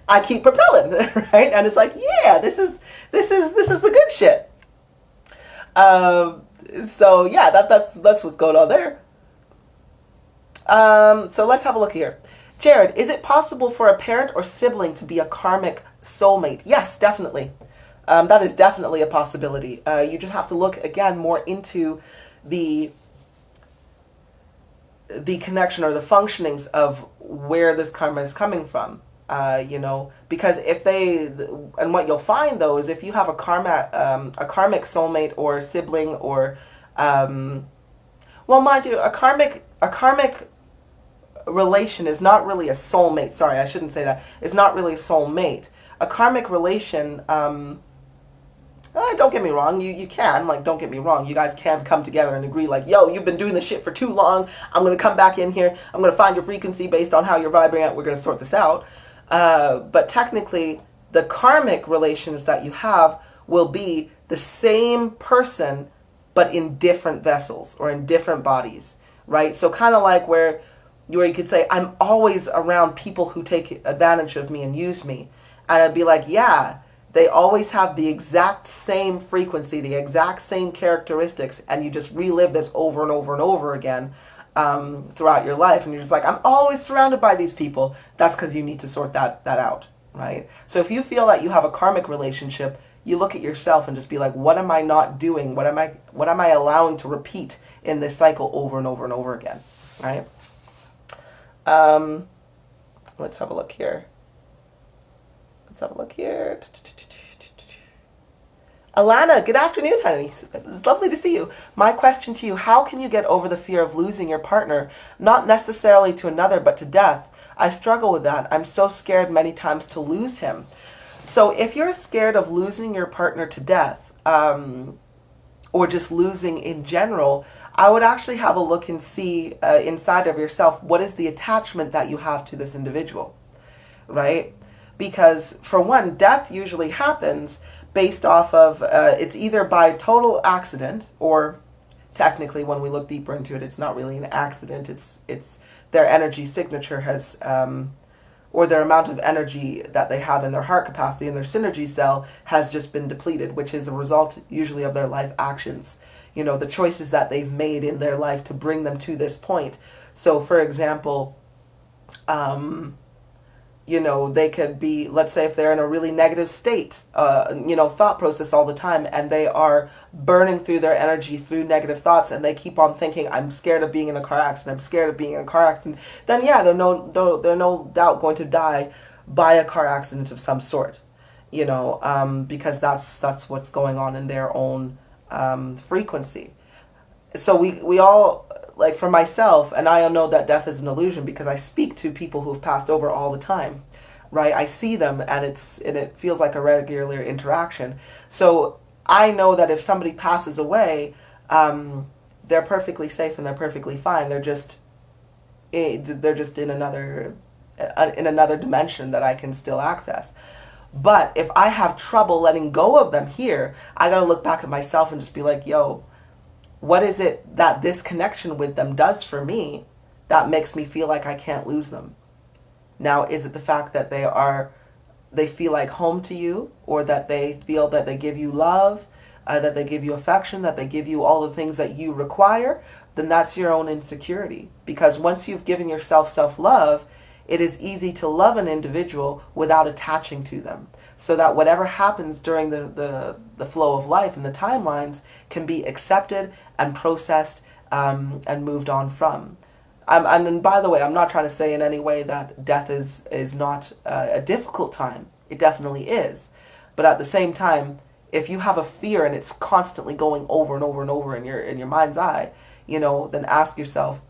I keep propelling, right? And it's like, yeah, this is the good shit. So yeah, that's what's going on there. So let's have a look here. Jared, is it possible for a parent or sibling to be a karmic soulmate? Yes, definitely. That is definitely a possibility. You just have to look again more into the connection or the functionings of where this karma is coming from. You know, because and what you'll find though is if you have a karmic soulmate or sibling or, well, mind you, a karmic relation is not really a soulmate. Sorry, I shouldn't say that. It's not really a soulmate. A karmic relation, don't get me wrong, you can, like, don't get me wrong, you guys can come together and agree, like, yo, you've been doing this shit for too long, I'm going to come back in here, I'm going to find your frequency based on how you're vibrating, we're going to sort this out. But technically, the karmic relations that you have will be the same person, but in different vessels or in different bodies, right? So kind of like where you could say, I'm always around people who take advantage of me and use me. And I'd be like, yeah, they always have the exact same frequency, the exact same characteristics, and you just relive this over and over and over again throughout your life. And you're just like, I'm always surrounded by these people. That's because you need to sort that out, right? So if you feel that you have a karmic relationship, you look at yourself and just be like, what am I not doing? What am I allowing to repeat in this cycle over and over and over again, right? Let's have a look here. Alana, good afternoon, honey. It's lovely to see you. My question to you, how can you get over the fear of losing your partner, not necessarily to another, but to death? I struggle with that. I'm so scared many times to lose him. So if you're scared of losing your partner to death, or just losing in general, I would actually have a look and see inside of yourself, what is the attachment that you have to this individual, right? Because for one, death usually happens based off of, it's either by total accident, or technically when we look deeper into it, it's not really an accident. It's their energy signature has, or their amount of energy that they have in their heart capacity and their synergy cell has just been depleted, which is a result usually of their life actions. You know, the choices that they've made in their life to bring them to this point. So for example, you know, they could be, let's say if they're in a really negative state, you know, thought process all the time, and they are burning through their energy through negative thoughts, and they keep on thinking, I'm scared of being in a car accident, I'm scared of being in a car accident, then yeah, they're no doubt going to die by a car accident of some sort, you know, because that's what's going on in their own frequency. So we all, like for myself, and I know that death is an illusion because I speak to people who've passed over all the time, right? I see them and it feels like a regular interaction. So I know that if somebody passes away, they're perfectly safe and they're perfectly fine. They're just in another dimension that I can still access. But if I have trouble letting go of them here, I gotta look back at myself and just be like, yo, what is it that this connection with them does for me that makes me feel like I can't lose them? Now, is it the fact that they feel like home to you, or that they feel that they give you love, that they give you affection, that they give you all the things that you require? Then that's your own insecurity. Because once you've given yourself self-love, it is easy to love an individual without attaching to them. So that whatever happens during the flow of life and the timelines can be accepted and processed and moved on from. And by the way, I'm not trying to say in any way that death is not a difficult time. It definitely is. But at the same time, if you have a fear and it's constantly going over and over and over in your mind's eye, you know, then ask yourself,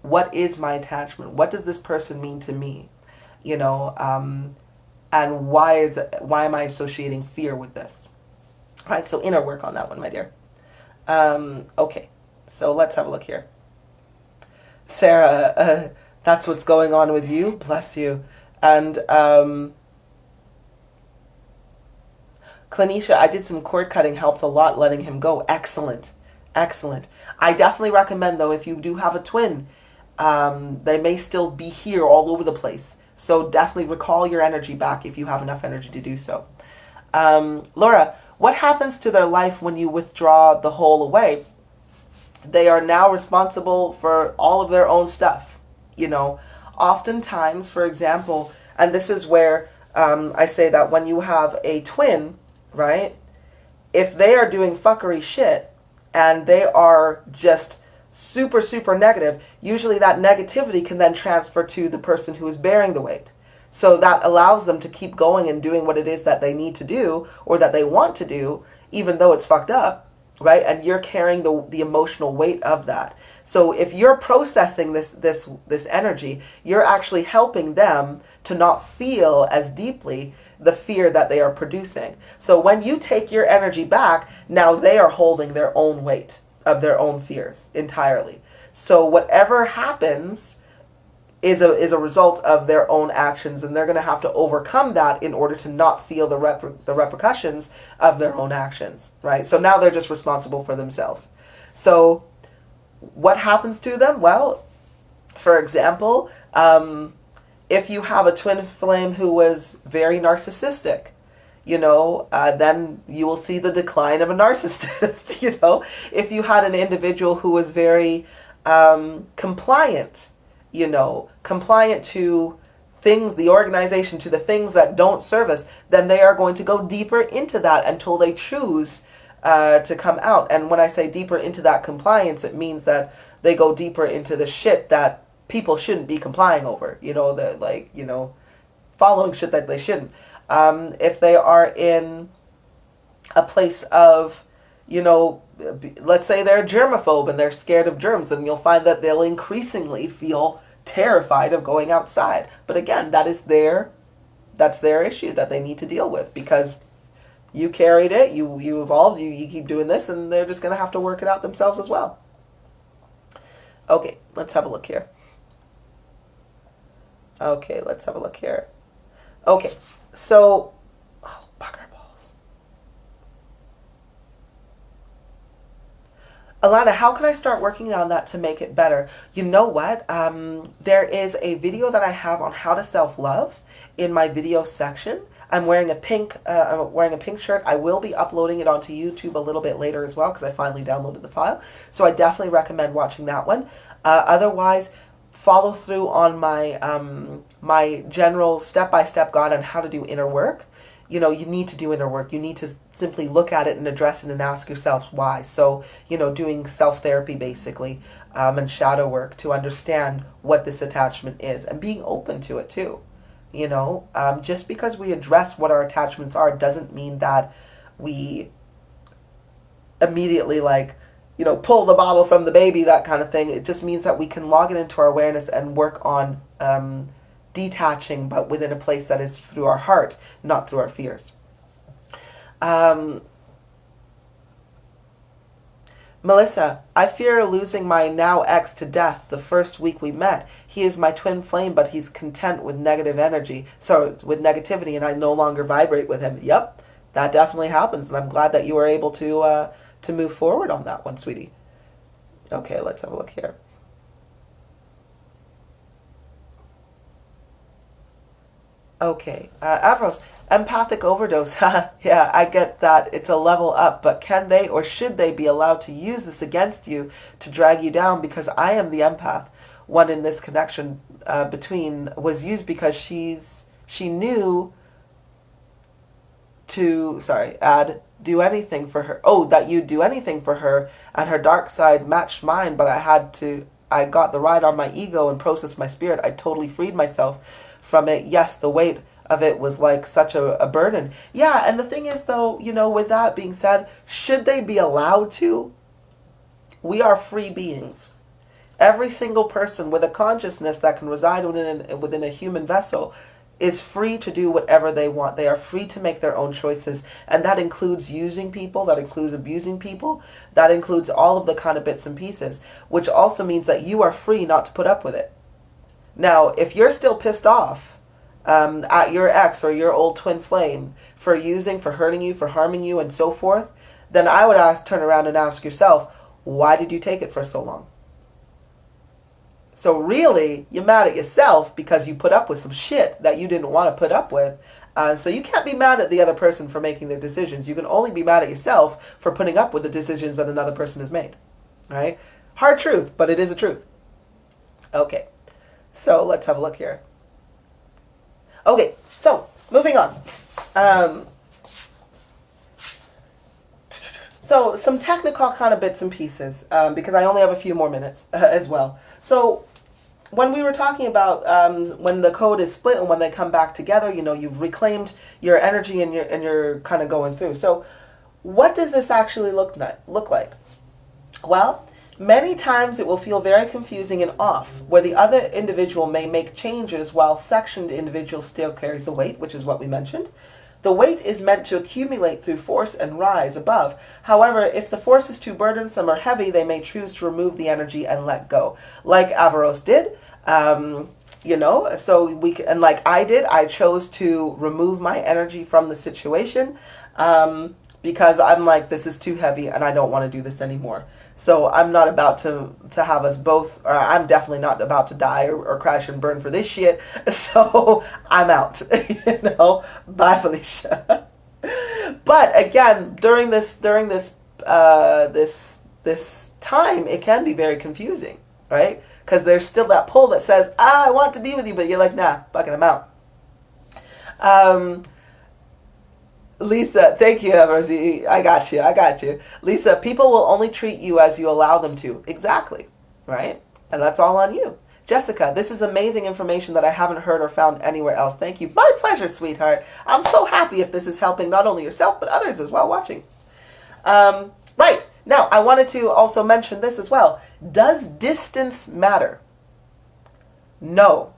what is my attachment? What does this person mean to me? You know, and why am I associating fear with this? All right, so inner work on that one, my dear. Okay, so let's have a look here. Sarah, that's what's going on with you. Bless you. And Clanisha, I did some cord cutting, helped a lot letting him go. Excellent. Excellent. I definitely recommend, though, if you do have a twin, they may still be here all over the place. So definitely recall your energy back if you have enough energy to do so. Laura, what happens to their life when you withdraw the whole away? They are now responsible for all of their own stuff. You know, oftentimes, for example, and this is where I say that when you have a twin, right, if they are doing fuckery shit and they are just super, super negative, usually that negativity can then transfer to the person who is bearing the weight. So that allows them to keep going and doing what it is that they need to do or that they want to do, even though it's fucked up, right? And you're carrying the emotional weight of that. So if you're processing this energy, you're actually helping them to not feel as deeply the fear that they are producing. So when you take your energy back, now they are holding their own weight of their own fears entirely. So whatever happens is a result of their own actions, and they're going to have to overcome that in order to not feel the repercussions of their own actions, right? So now they're just responsible for themselves. So what happens to them? Well, for example, if you have a twin flame who was very narcissistic, you know, then you will see the decline of a narcissist. You know, if you had an individual who was very compliant, you know, compliant to things, the organization, to the things that don't serve us, then they are going to go deeper into that until they choose to come out. And when I say deeper into that compliance, it means that they go deeper into the shit that people shouldn't be complying over. Following shit that they shouldn't. If they are in a place of, let's say they're germaphobe and they're scared of germs, and you'll find that they'll increasingly feel terrified of going outside. But again, that's their issue that they need to deal with, because you carried it, you evolved, you keep doing this, and they're just going to have to work it out themselves as well. Okay, let's have a look here. Okay, so, bugger balls. Alana, how can I start working on that to make it better? You know what? There is a video that I have on how to self-love in my video section. I'm wearing a pink shirt. I will be uploading it onto YouTube a little bit later as well, because I finally downloaded the file. So I definitely recommend watching that one. Otherwise, follow through on my my general step-by-step guide on how to do inner work. You need to do inner work. You need to simply look at it and address it and ask yourself why. So, doing self-therapy basically, and shadow work to understand what this attachment is, and being open to it too. Just because we address what our attachments are doesn't mean that we immediately pull the bottle from the baby, that kind of thing. It just means that we can log it into our awareness and work on detaching, but within a place that is through our heart, not through our fears. Melissa, I fear losing my now ex to death the first week we met. He is my twin flame, but he's content with negative energy. So with negativity, and I no longer vibrate with him. Yep, that definitely happens. And I'm glad that you were able to move forward on that one, sweetie. Okay, let's have a look here. Okay, Avros, empathic overdose. Yeah, I get that it's a level up, but can they or should they be allowed to use this against you to drag you down? Because I am the empath. One in this connection between was used because she knew to, do anything for her. Oh, that you'd do anything for her, and her dark side matched mine, but I got the ride on my ego and processed my spirit. I totally freed myself from it. Yes, the weight of it was like such a burden. Yeah, and the thing is though, with that being said, should they be allowed to? We are free beings. Every single person with a consciousness that can reside within a human vessel is free to do whatever they want. They are free to make their own choices. And that includes using people, that includes abusing people, that includes all of the kind of bits and pieces, which also means that you are free not to put up with it. Now, if you're still pissed off at your ex or your old twin flame for hurting you, for harming you, and so forth, then I would turn around and ask yourself, why did you take it for so long? So really, you're mad at yourself because you put up with some shit that you didn't want to put up with. So you can't be mad at the other person for making their decisions. You can only be mad at yourself for putting up with the decisions that another person has made. All right? Hard truth, but it is a truth. Okay. So let's have a look here. Okay, so moving on. So some technical kind of bits and pieces, because I only have a few more minutes as well. So when we were talking about when the code is split and when they come back together, you've reclaimed your energy and you're kind of going through. So what does this actually look like? Well, many times it will feel very confusing and off, where the other individual may make changes while sectioned individual still carries the weight, which is what we mentioned. The weight is meant to accumulate through force and rise above. However, if the force is too burdensome or heavy, they may choose to remove the energy and let go. Like Avaros did, so we can, and like I did, I chose to remove my energy from the situation because I'm like, this is too heavy and I don't want to do this anymore. So I'm not about to have us both, or I'm definitely not about to die or crash and burn for this shit. So I'm out, Bye, Felicia. But again, during this time, it can be very confusing, right? Because there's still that pull that says, I want to be with you, but you're like, nah, fucking I'm out. Lisa, thank you, Rosie. I got you. Lisa, people will only treat you as you allow them to. Exactly, right? And that's all on you. Jessica, this is amazing information that I haven't heard or found anywhere else. Thank you. My pleasure, sweetheart. I'm so happy if this is helping not only yourself, but others as well watching. Right. Now, I wanted to also mention this as well. Does distance matter? No.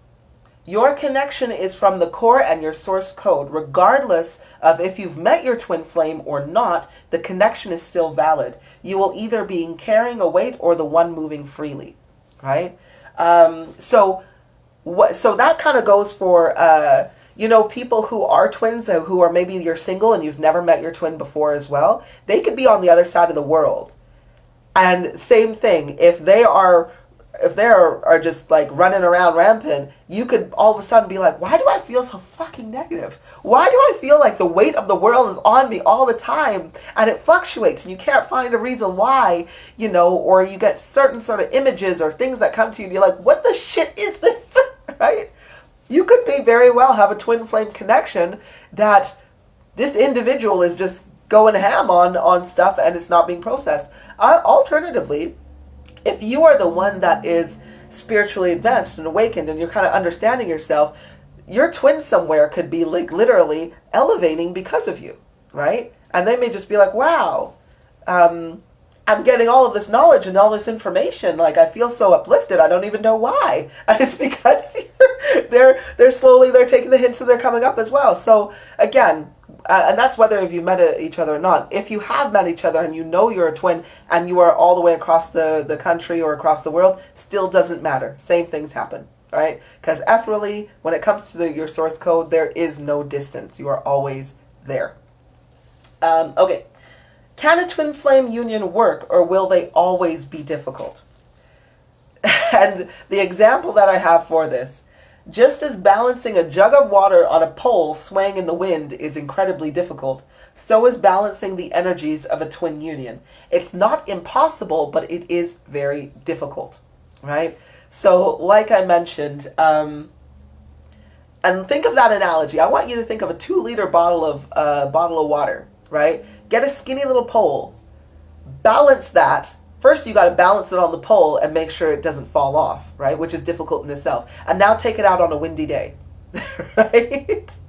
Your connection is from the core and your source code. Regardless of if you've met your twin flame or not, the connection is still valid. You will either be carrying a weight or the one moving freely, right? So that kind of goes for, people who are twins, who are maybe you're single and you've never met your twin before as well. They could be on the other side of the world. And same thing, if they are just like running around rampant, you could all of a sudden be like, why do I feel so fucking negative? Why do I feel like the weight of the world is on me all the time? And it fluctuates and you can't find a reason why, or you get certain sort of images or things that come to you and you're like, what the shit is this? Right? You could be very well have a twin flame connection that this individual is just going ham on stuff and it's not being processed. Alternatively, if you are the one that is spiritually advanced and awakened and you're kind of understanding yourself, your twin somewhere could be like literally elevating because of you, right? And they may just be like, wow, I'm getting all of this knowledge and all this information. Like, I feel so uplifted. I don't even know why. And it's because they're taking the hints and they're coming up as well. So again, and that's whether if you met each other or not. If you have met each other and you know you're a twin and you are all the way across the country or across the world, still doesn't matter. Same things happen, right? Because ethereally, when it comes to your source code, there is no distance. You are always there. Okay. Can a twin flame union work, or will they always be difficult? And the example that I have for this, just as balancing a jug of water on a pole swaying in the wind is incredibly difficult, so is balancing the energies of a twin union. It's not impossible, but it is very difficult, right? So, like I mentioned, and think of that analogy. I want you to think of a 2-liter bottle of water, right? Get a skinny little pole, balance that. First, you got to balance it on the pole and make sure it doesn't fall off, right? Which is difficult in itself. And now take it out on a windy day, right?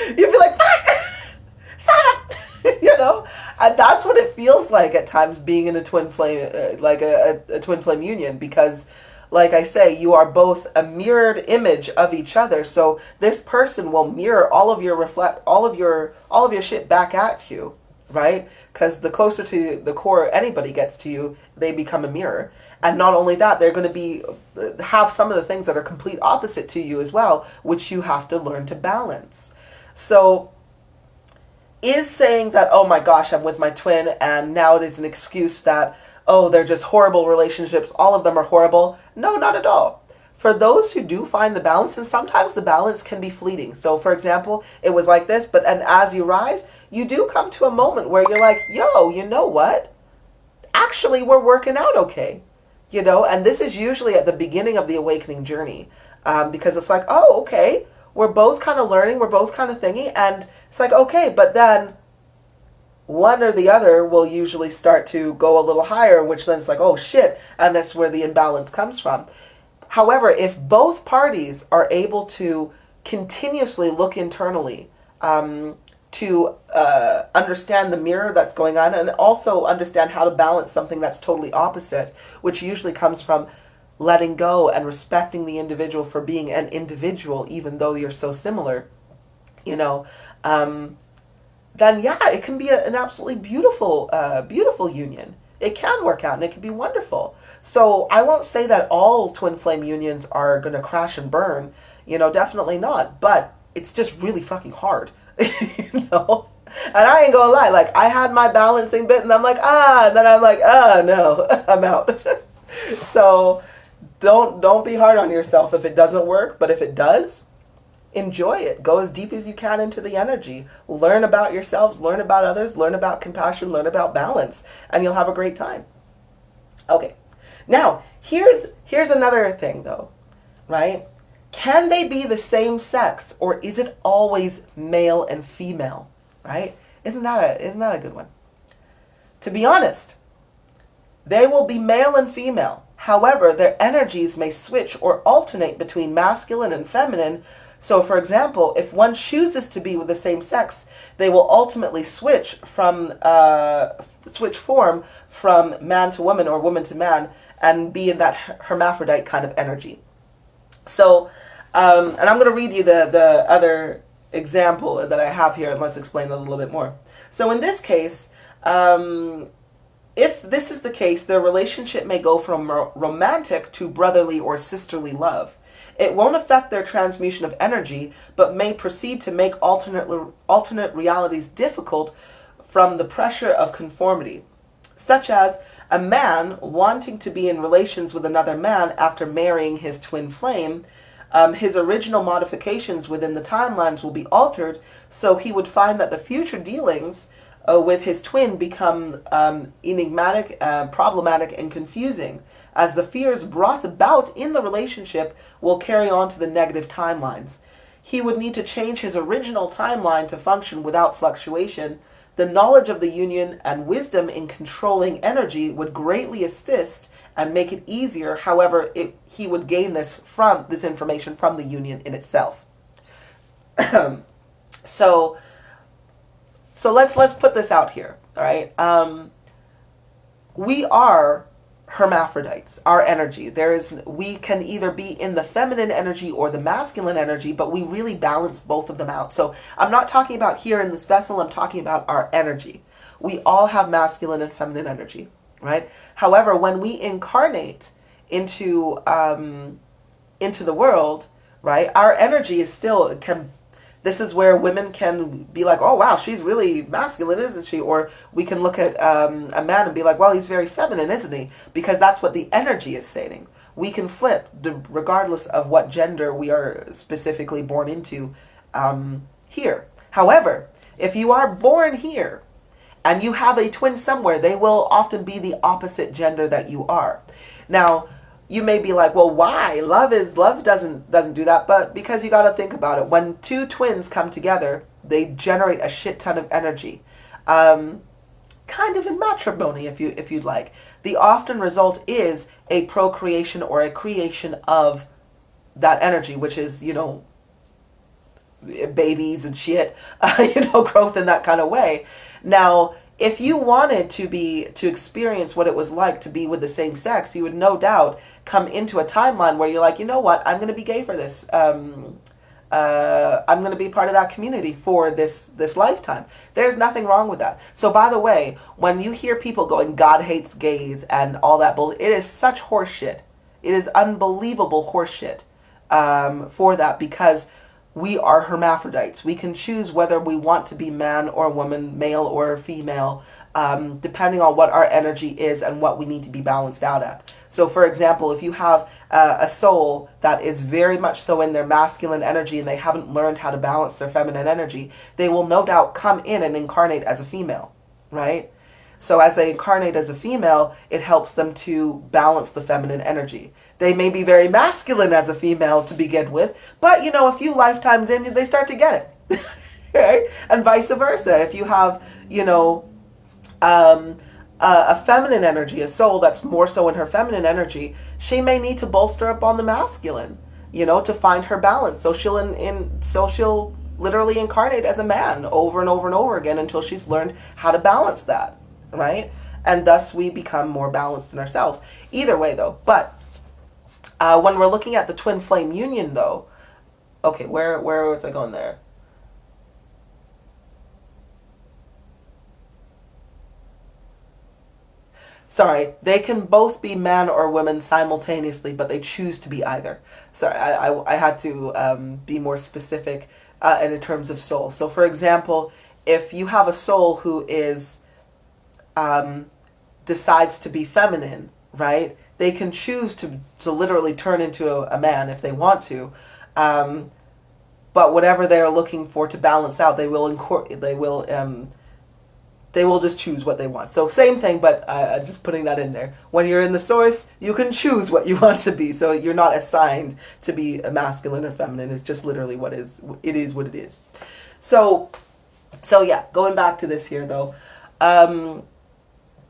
You'd be like, fuck, son of a, and that's what it feels like at times being in a twin flame, like a twin flame union, because like I say, you are both a mirrored image of each other. So this person will mirror all of your shit back at you, right? Because the closer to the core anybody gets to you, they become a mirror. And not only that, they're going to have some of the things that are complete opposite to you as well, which you have to learn to balance. So is saying that, oh my gosh, I'm with my twin and now it is an excuse that, oh, they're just horrible relationships, all of them are horrible. No, not at all. For those who do find the balance, and sometimes the balance can be fleeting. So, for example, it was like this, and as you rise, you do come to a moment where you're like, yo, you know what? Actually, we're working out okay. And this is usually at the beginning of the awakening journey, because it's like, oh, okay, we're both kind of learning, we're both kind of thinking, and it's like, okay, but then one or the other will usually start to go a little higher, which then it's like, oh shit, and that's where the imbalance comes from. However, if both parties are able to continuously look internally to understand the mirror that's going on and also understand how to balance something that's totally opposite, which usually comes from letting go and respecting the individual for being an individual, even though you're so similar, then yeah, it can be an absolutely beautiful union. It can work out and it can be wonderful. So I won't say that all twin flame unions are going to crash and burn, definitely not. But it's just really fucking hard, And I ain't gonna lie, like I had my balancing bit and I'm like, and then I'm like, no, I'm out. So don't be hard on yourself if it doesn't work, but if it does, enjoy it. Go as deep as you can into the energy. Learn about yourselves, learn about others, learn about compassion, learn about balance, and you'll have a great time. Okay. Now, here's another thing though, right? Can they be the same sex, or is it always male and female, right? Isn't that a good one? To be honest, they will be male and female. However, their energies may switch or alternate between masculine and feminine. So, for example, if one chooses to be with the same sex, they will ultimately switch form from man to woman or woman to man and be in that hermaphrodite kind of energy. So, and I'm going to read you the other example that I have here, and let's explain that a little bit more. So in this case, if this is the case, their relationship may go from romantic to brotherly or sisterly love. It won't affect their transmutation of energy, but may proceed to make alternate realities difficult from the pressure of conformity, such as a man wanting to be in relations with another man after marrying his twin flame. His original modifications within the timelines will be altered, so he would find that the future dealings with his twin become enigmatic, problematic, and confusing, as the fears brought about in the relationship will carry on to the negative timelines. He would need to change his original timeline to function without fluctuation. The knowledge of the union and wisdom in controlling energy would greatly assist and make it easier. However, he would gain this information from the union in itself. So let's put this out here. All right. We are hermaphrodites, our energy. We can either be in the feminine energy or the masculine energy, but we really balance both of them out. So I'm not talking about here in this vessel, I'm talking about our energy. We all have masculine and feminine energy, right? However, when we incarnate into the world, right, our energy is still this is where women can be like, oh, wow, she's really masculine, isn't she? Or we can look at a man and be like, well, he's very feminine, isn't he? Because that's what the energy is saying. We can flip regardless of what gender we are specifically born into here. However, if you are born here and you have a twin somewhere, they will often be the opposite gender that you are. Now, you may be like, well, why? Love doesn't do that. But because you got to think about it. When two twins come together, they generate a shit ton of energy. Kind of in matrimony, if you'd like. The often result is a procreation or a creation of that energy, which is, babies and shit, growth in that kind of way. Now, if you wanted to experience what it was like to be with the same sex, you would no doubt come into a timeline where you're like, you know what, I'm going to be gay for this. I'm going to be part of that community for this lifetime. There's nothing wrong with that. So by the way, when you hear people going, God hates gays and all that bull, it is such horseshit. It is unbelievable horseshit for that, because we are hermaphrodites. We can choose whether we want to be man or woman, male or female, depending on what our energy is and what we need to be balanced out at. So, for example, if you have a soul that is very much so in their masculine energy and they haven't learned how to balance their feminine energy, they will no doubt come in and incarnate as a female, right? So as they incarnate as a female, it helps them to balance the feminine energy. They may be very masculine as a female to begin with, but, a few lifetimes in, they start to get it, right? And vice versa. If you have, a feminine energy, a soul that's more so in her feminine energy, she may need to bolster up on the masculine, to find her balance. So she'll literally incarnate as a man over and over and over again until she's learned how to balance that, right? And thus we become more balanced in ourselves. Either way, though, but when we're looking at the twin flame union, though, okay, where was I going there? Sorry, they can both be man or woman simultaneously, but they choose to be either. Sorry, I had to be more specific in terms of soul. So, for example, if you have a soul who is decides to be feminine, right? They can choose to literally turn into a man if they want to, but whatever they are looking for to balance out, they will they will just choose what they want. So same thing, but just putting that in there. When you're in the source, you can choose what you want to be. So you're not assigned to be a masculine or feminine. It's just literally what is. It is what it is. So yeah, going back to this here though.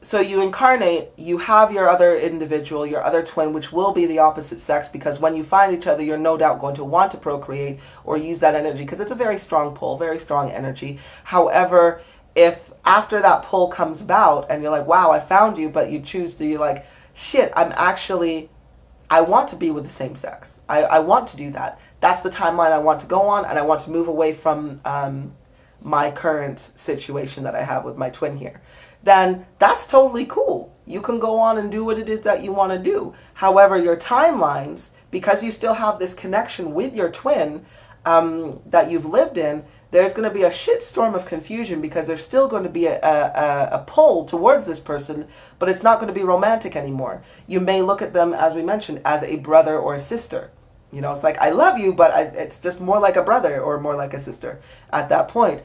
So you incarnate, you have your other individual, your other twin, which will be the opposite sex, because when you find each other, you're no doubt going to want to procreate or use that energy, because it's a very strong pull, very strong energy. However, if after that pull comes about and you're like, wow, I found you, but you choose to, you're like, shit, I want to be with the same sex. I want to do that. That's the timeline I want to go on, and I want to move away from my current situation that I have with my twin here. Then that's totally cool. You can go on and do what it is that you want to do. However, your timelines, because you still have this connection with your twin that you've lived in, there's going to be a shitstorm of confusion, because there's still going to be a pull towards this person, but it's not going to be romantic anymore. You may look at them, as we mentioned, as a brother or a sister. You know, it's like, I love you, but it's just more like a brother or more like a sister at that point.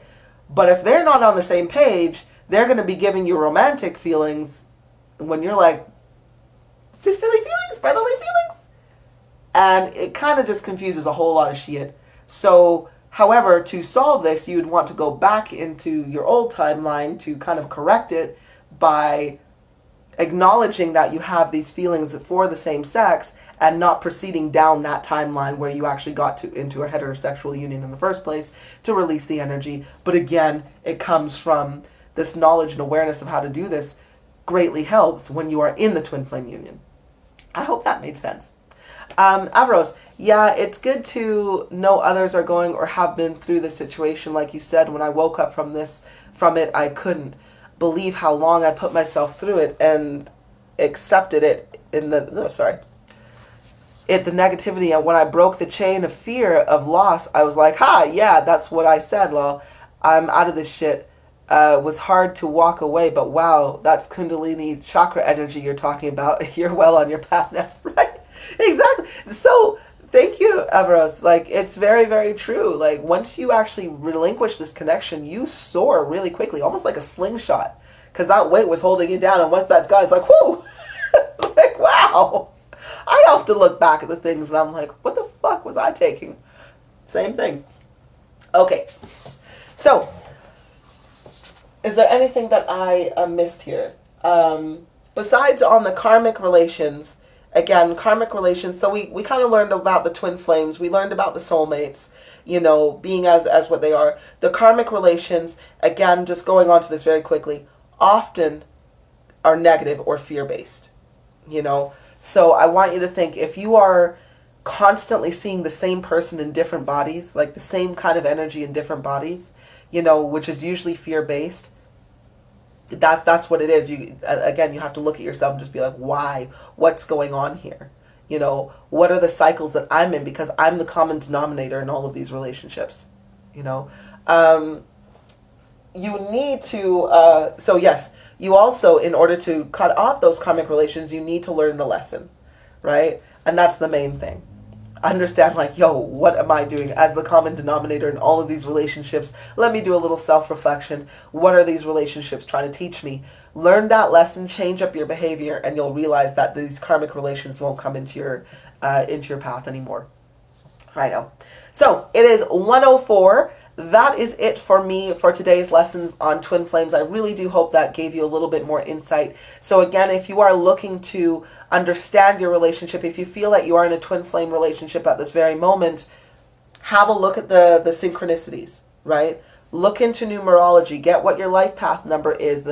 But if they're not on the same page, they're going to be giving you romantic feelings when you're like, sisterly feelings, brotherly feelings. And it kind of just confuses a whole lot of shit. So, however, to solve this, you'd want to go back into your old timeline to kind of correct it by acknowledging that you have these feelings for the same sex and not proceeding down that timeline where you actually got into a heterosexual union in the first place to release the energy. But again, it comes from this knowledge and awareness of how to do this greatly helps when you are in the twin flame union. I hope that made sense. Avros, yeah, it's good to know others are going or have been through this situation. Like you said, when I woke up from it, I couldn't believe how long I put myself through it and accepted it the negativity. And when I broke the chain of fear of loss, I was like, yeah, that's what I said. Well, I'm out of this shit. It was hard to walk away, but wow, that's Kundalini chakra energy you're talking about. You're well on your path now, right? Exactly. So thank you, Everos. Like, it's very, very true. Like, once you actually relinquish this connection, you soar really quickly, almost like a slingshot, because that weight was holding you down. And once that's gone, it's like, whoo, like, wow. I often look back at the things and I'm like, what the fuck was I taking? Same thing. Okay. So, is there anything that I missed here? Besides on the karmic relations, again, karmic relations, so we kind of learned about the twin flames. We learned about the soulmates, you know, being as what they are. The karmic relations, again, just going on to this very quickly, often are negative or fear-based, you know. So I want you to think, if you are constantly seeing the same person in different bodies, like the same kind of energy in different bodies, you know, which is usually fear-based, that's what it is. You have to look at yourself and just be like, why? What's going on here? You know, what are the cycles that I'm in? Because I'm the common denominator in all of these relationships. You know, you need to. So yes, you also, in order to cut off those karmic relations, you need to learn the lesson, right? And that's the main thing. Understand, like, yo, what am I doing as the common denominator in all of these relationships? Let me do a little self-reflection. What are these relationships trying to teach me? Learn that lesson, change up your behavior, and you'll realize that these karmic relations won't come into your path anymore. Righto. So it is 1:04. That is it for me for today's lessons on twin flames. I really do hope that gave you a little bit more insight. So again, if you are looking to understand your relationship, if you feel that you are in a twin flame relationship at this very moment, have a look at the synchronicities, right? Look into numerology, get what your life path number is,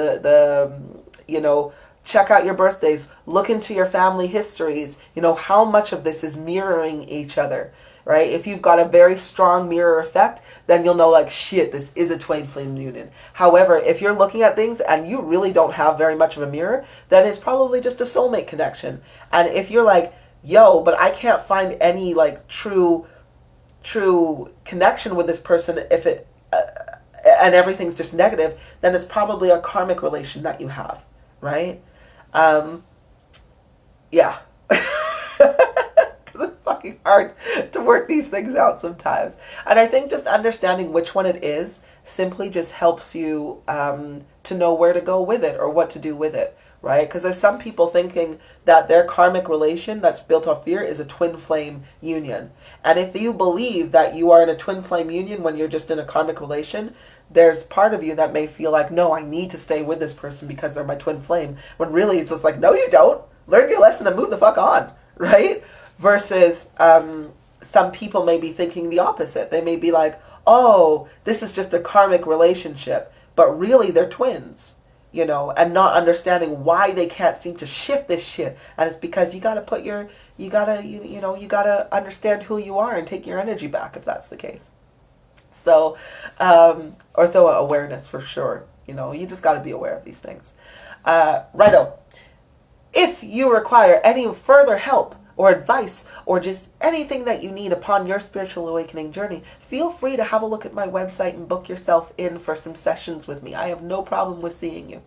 check out your birthdays, look into your family histories, how much of this is mirroring each other, right? If you've got a very strong mirror effect, then you'll know, like, shit, this is a twin flame union. However, if you're looking at things and you really don't have very much of a mirror, then it's probably just a soulmate connection. And if you're like, yo, but I can't find any, like, true connection with this person, if it and everything's just negative, then it's probably a karmic relation that you have, right? Yeah. fucking hard to work these things out sometimes. And I think just understanding which one it is simply just helps you to know where to go with it or what to do with it, right? Because there's some people thinking that their karmic relation that's built off fear is a twin flame union. And if you believe that you are in a twin flame union when you're just in a karmic relation, there's part of you that may feel like, no, I need to stay with this person because they're my twin flame. When really it's just like, no, you don't. Learn your lesson and move the fuck on, right? Versus some people may be thinking the opposite. They may be like, oh, this is just a karmic relationship. But really they're twins, you know, and not understanding why they can't seem to shift this shit. And it's because you got to you got to understand who you are and take your energy back if that's the case. So, ortho awareness for sure. You know, you just got to be aware of these things. Righto. If you require any further help or advice or just anything that you need upon your spiritual awakening journey, feel free to have a look at my website and book yourself in for some sessions with me. I have no problem with seeing you.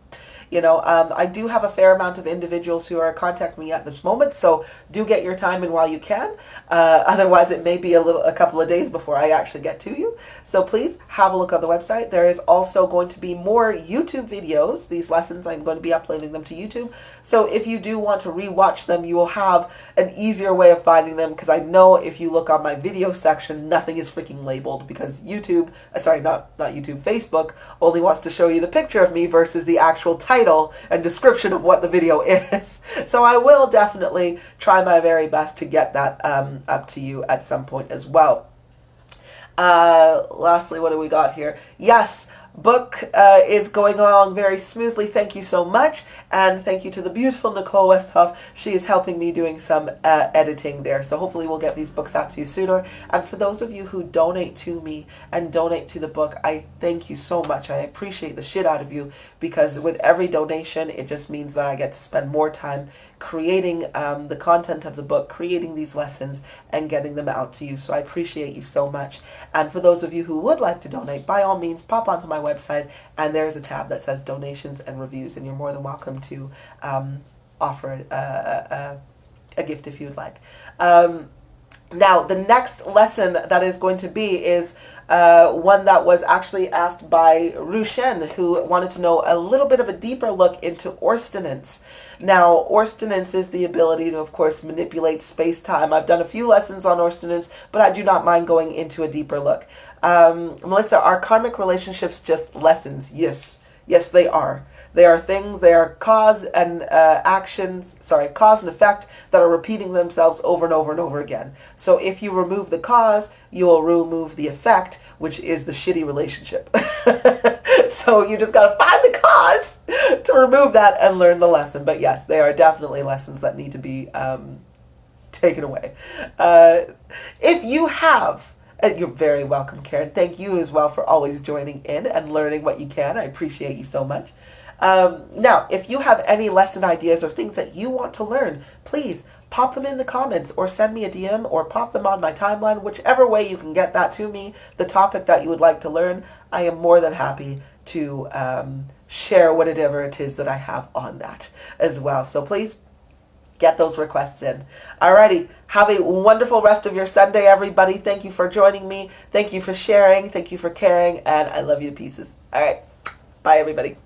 You know, I do have a fair amount of individuals who are contacting me at this moment, so do get your time in while you can. Otherwise, it may be a couple of days before I actually get to you. So please have a look on the website. There is also going to be more YouTube videos. These lessons, I'm going to be uploading them to YouTube. So if you do want to rewatch them, you will have an easier way of finding them, because I know if you look on my video section, nothing is freaking labeled, because YouTube, not YouTube, Facebook only wants to show you the picture of me versus the actual title and description of what the video is. So I will definitely try my very best to get that up to you at some point as well. Lastly, what do we got here? Yes, book is going along very smoothly. Thank you so much. And thank you to the beautiful Nicole Westhoff. She is helping me doing some editing there. So hopefully we'll get these books out to you sooner. And for those of you who donate to me and donate to the book, I thank you so much. I appreciate the shit out of you, because with every donation, it just means that I get to spend more time creating the content of the book, creating these lessons, and getting them out to you. So I appreciate you so much. And for those of you who would like to donate, by all means, pop onto my website, and there's a tab that says donations and reviews, and you're more than welcome to offer a gift if you'd like. Now, the next lesson that is going to be is one that was actually asked by Rushen, who wanted to know a little bit of a deeper look into Orstinance. Now, Orstinance is the ability to, of course, manipulate space-time. I've done a few lessons on Orstinance, but I do not mind going into a deeper look. Melissa, are karmic relationships just lessons? Yes. Yes, they are. They are things, they are cause and cause and effect that are repeating themselves over and over and over again. So if you remove the cause, you will remove the effect, which is the shitty relationship. So you just got to find the cause to remove that and learn the lesson. But yes, they are definitely lessons that need to be taken away. If you have... And you're very welcome, Karen. Thank you as well for always joining in and learning what you can. I appreciate you so much. Now, if you have any lesson ideas or things that you want to learn, please pop them in the comments or send me a DM or pop them on my timeline. Whichever way you can get that to me, the topic that you would like to learn, I am more than happy to share whatever it is that I have on that as well. So please get those requests in. Alrighty. Have a wonderful rest of your Sunday, everybody. Thank you for joining me. Thank you for sharing. Thank you for caring. And I love you to pieces. All right. Bye, everybody.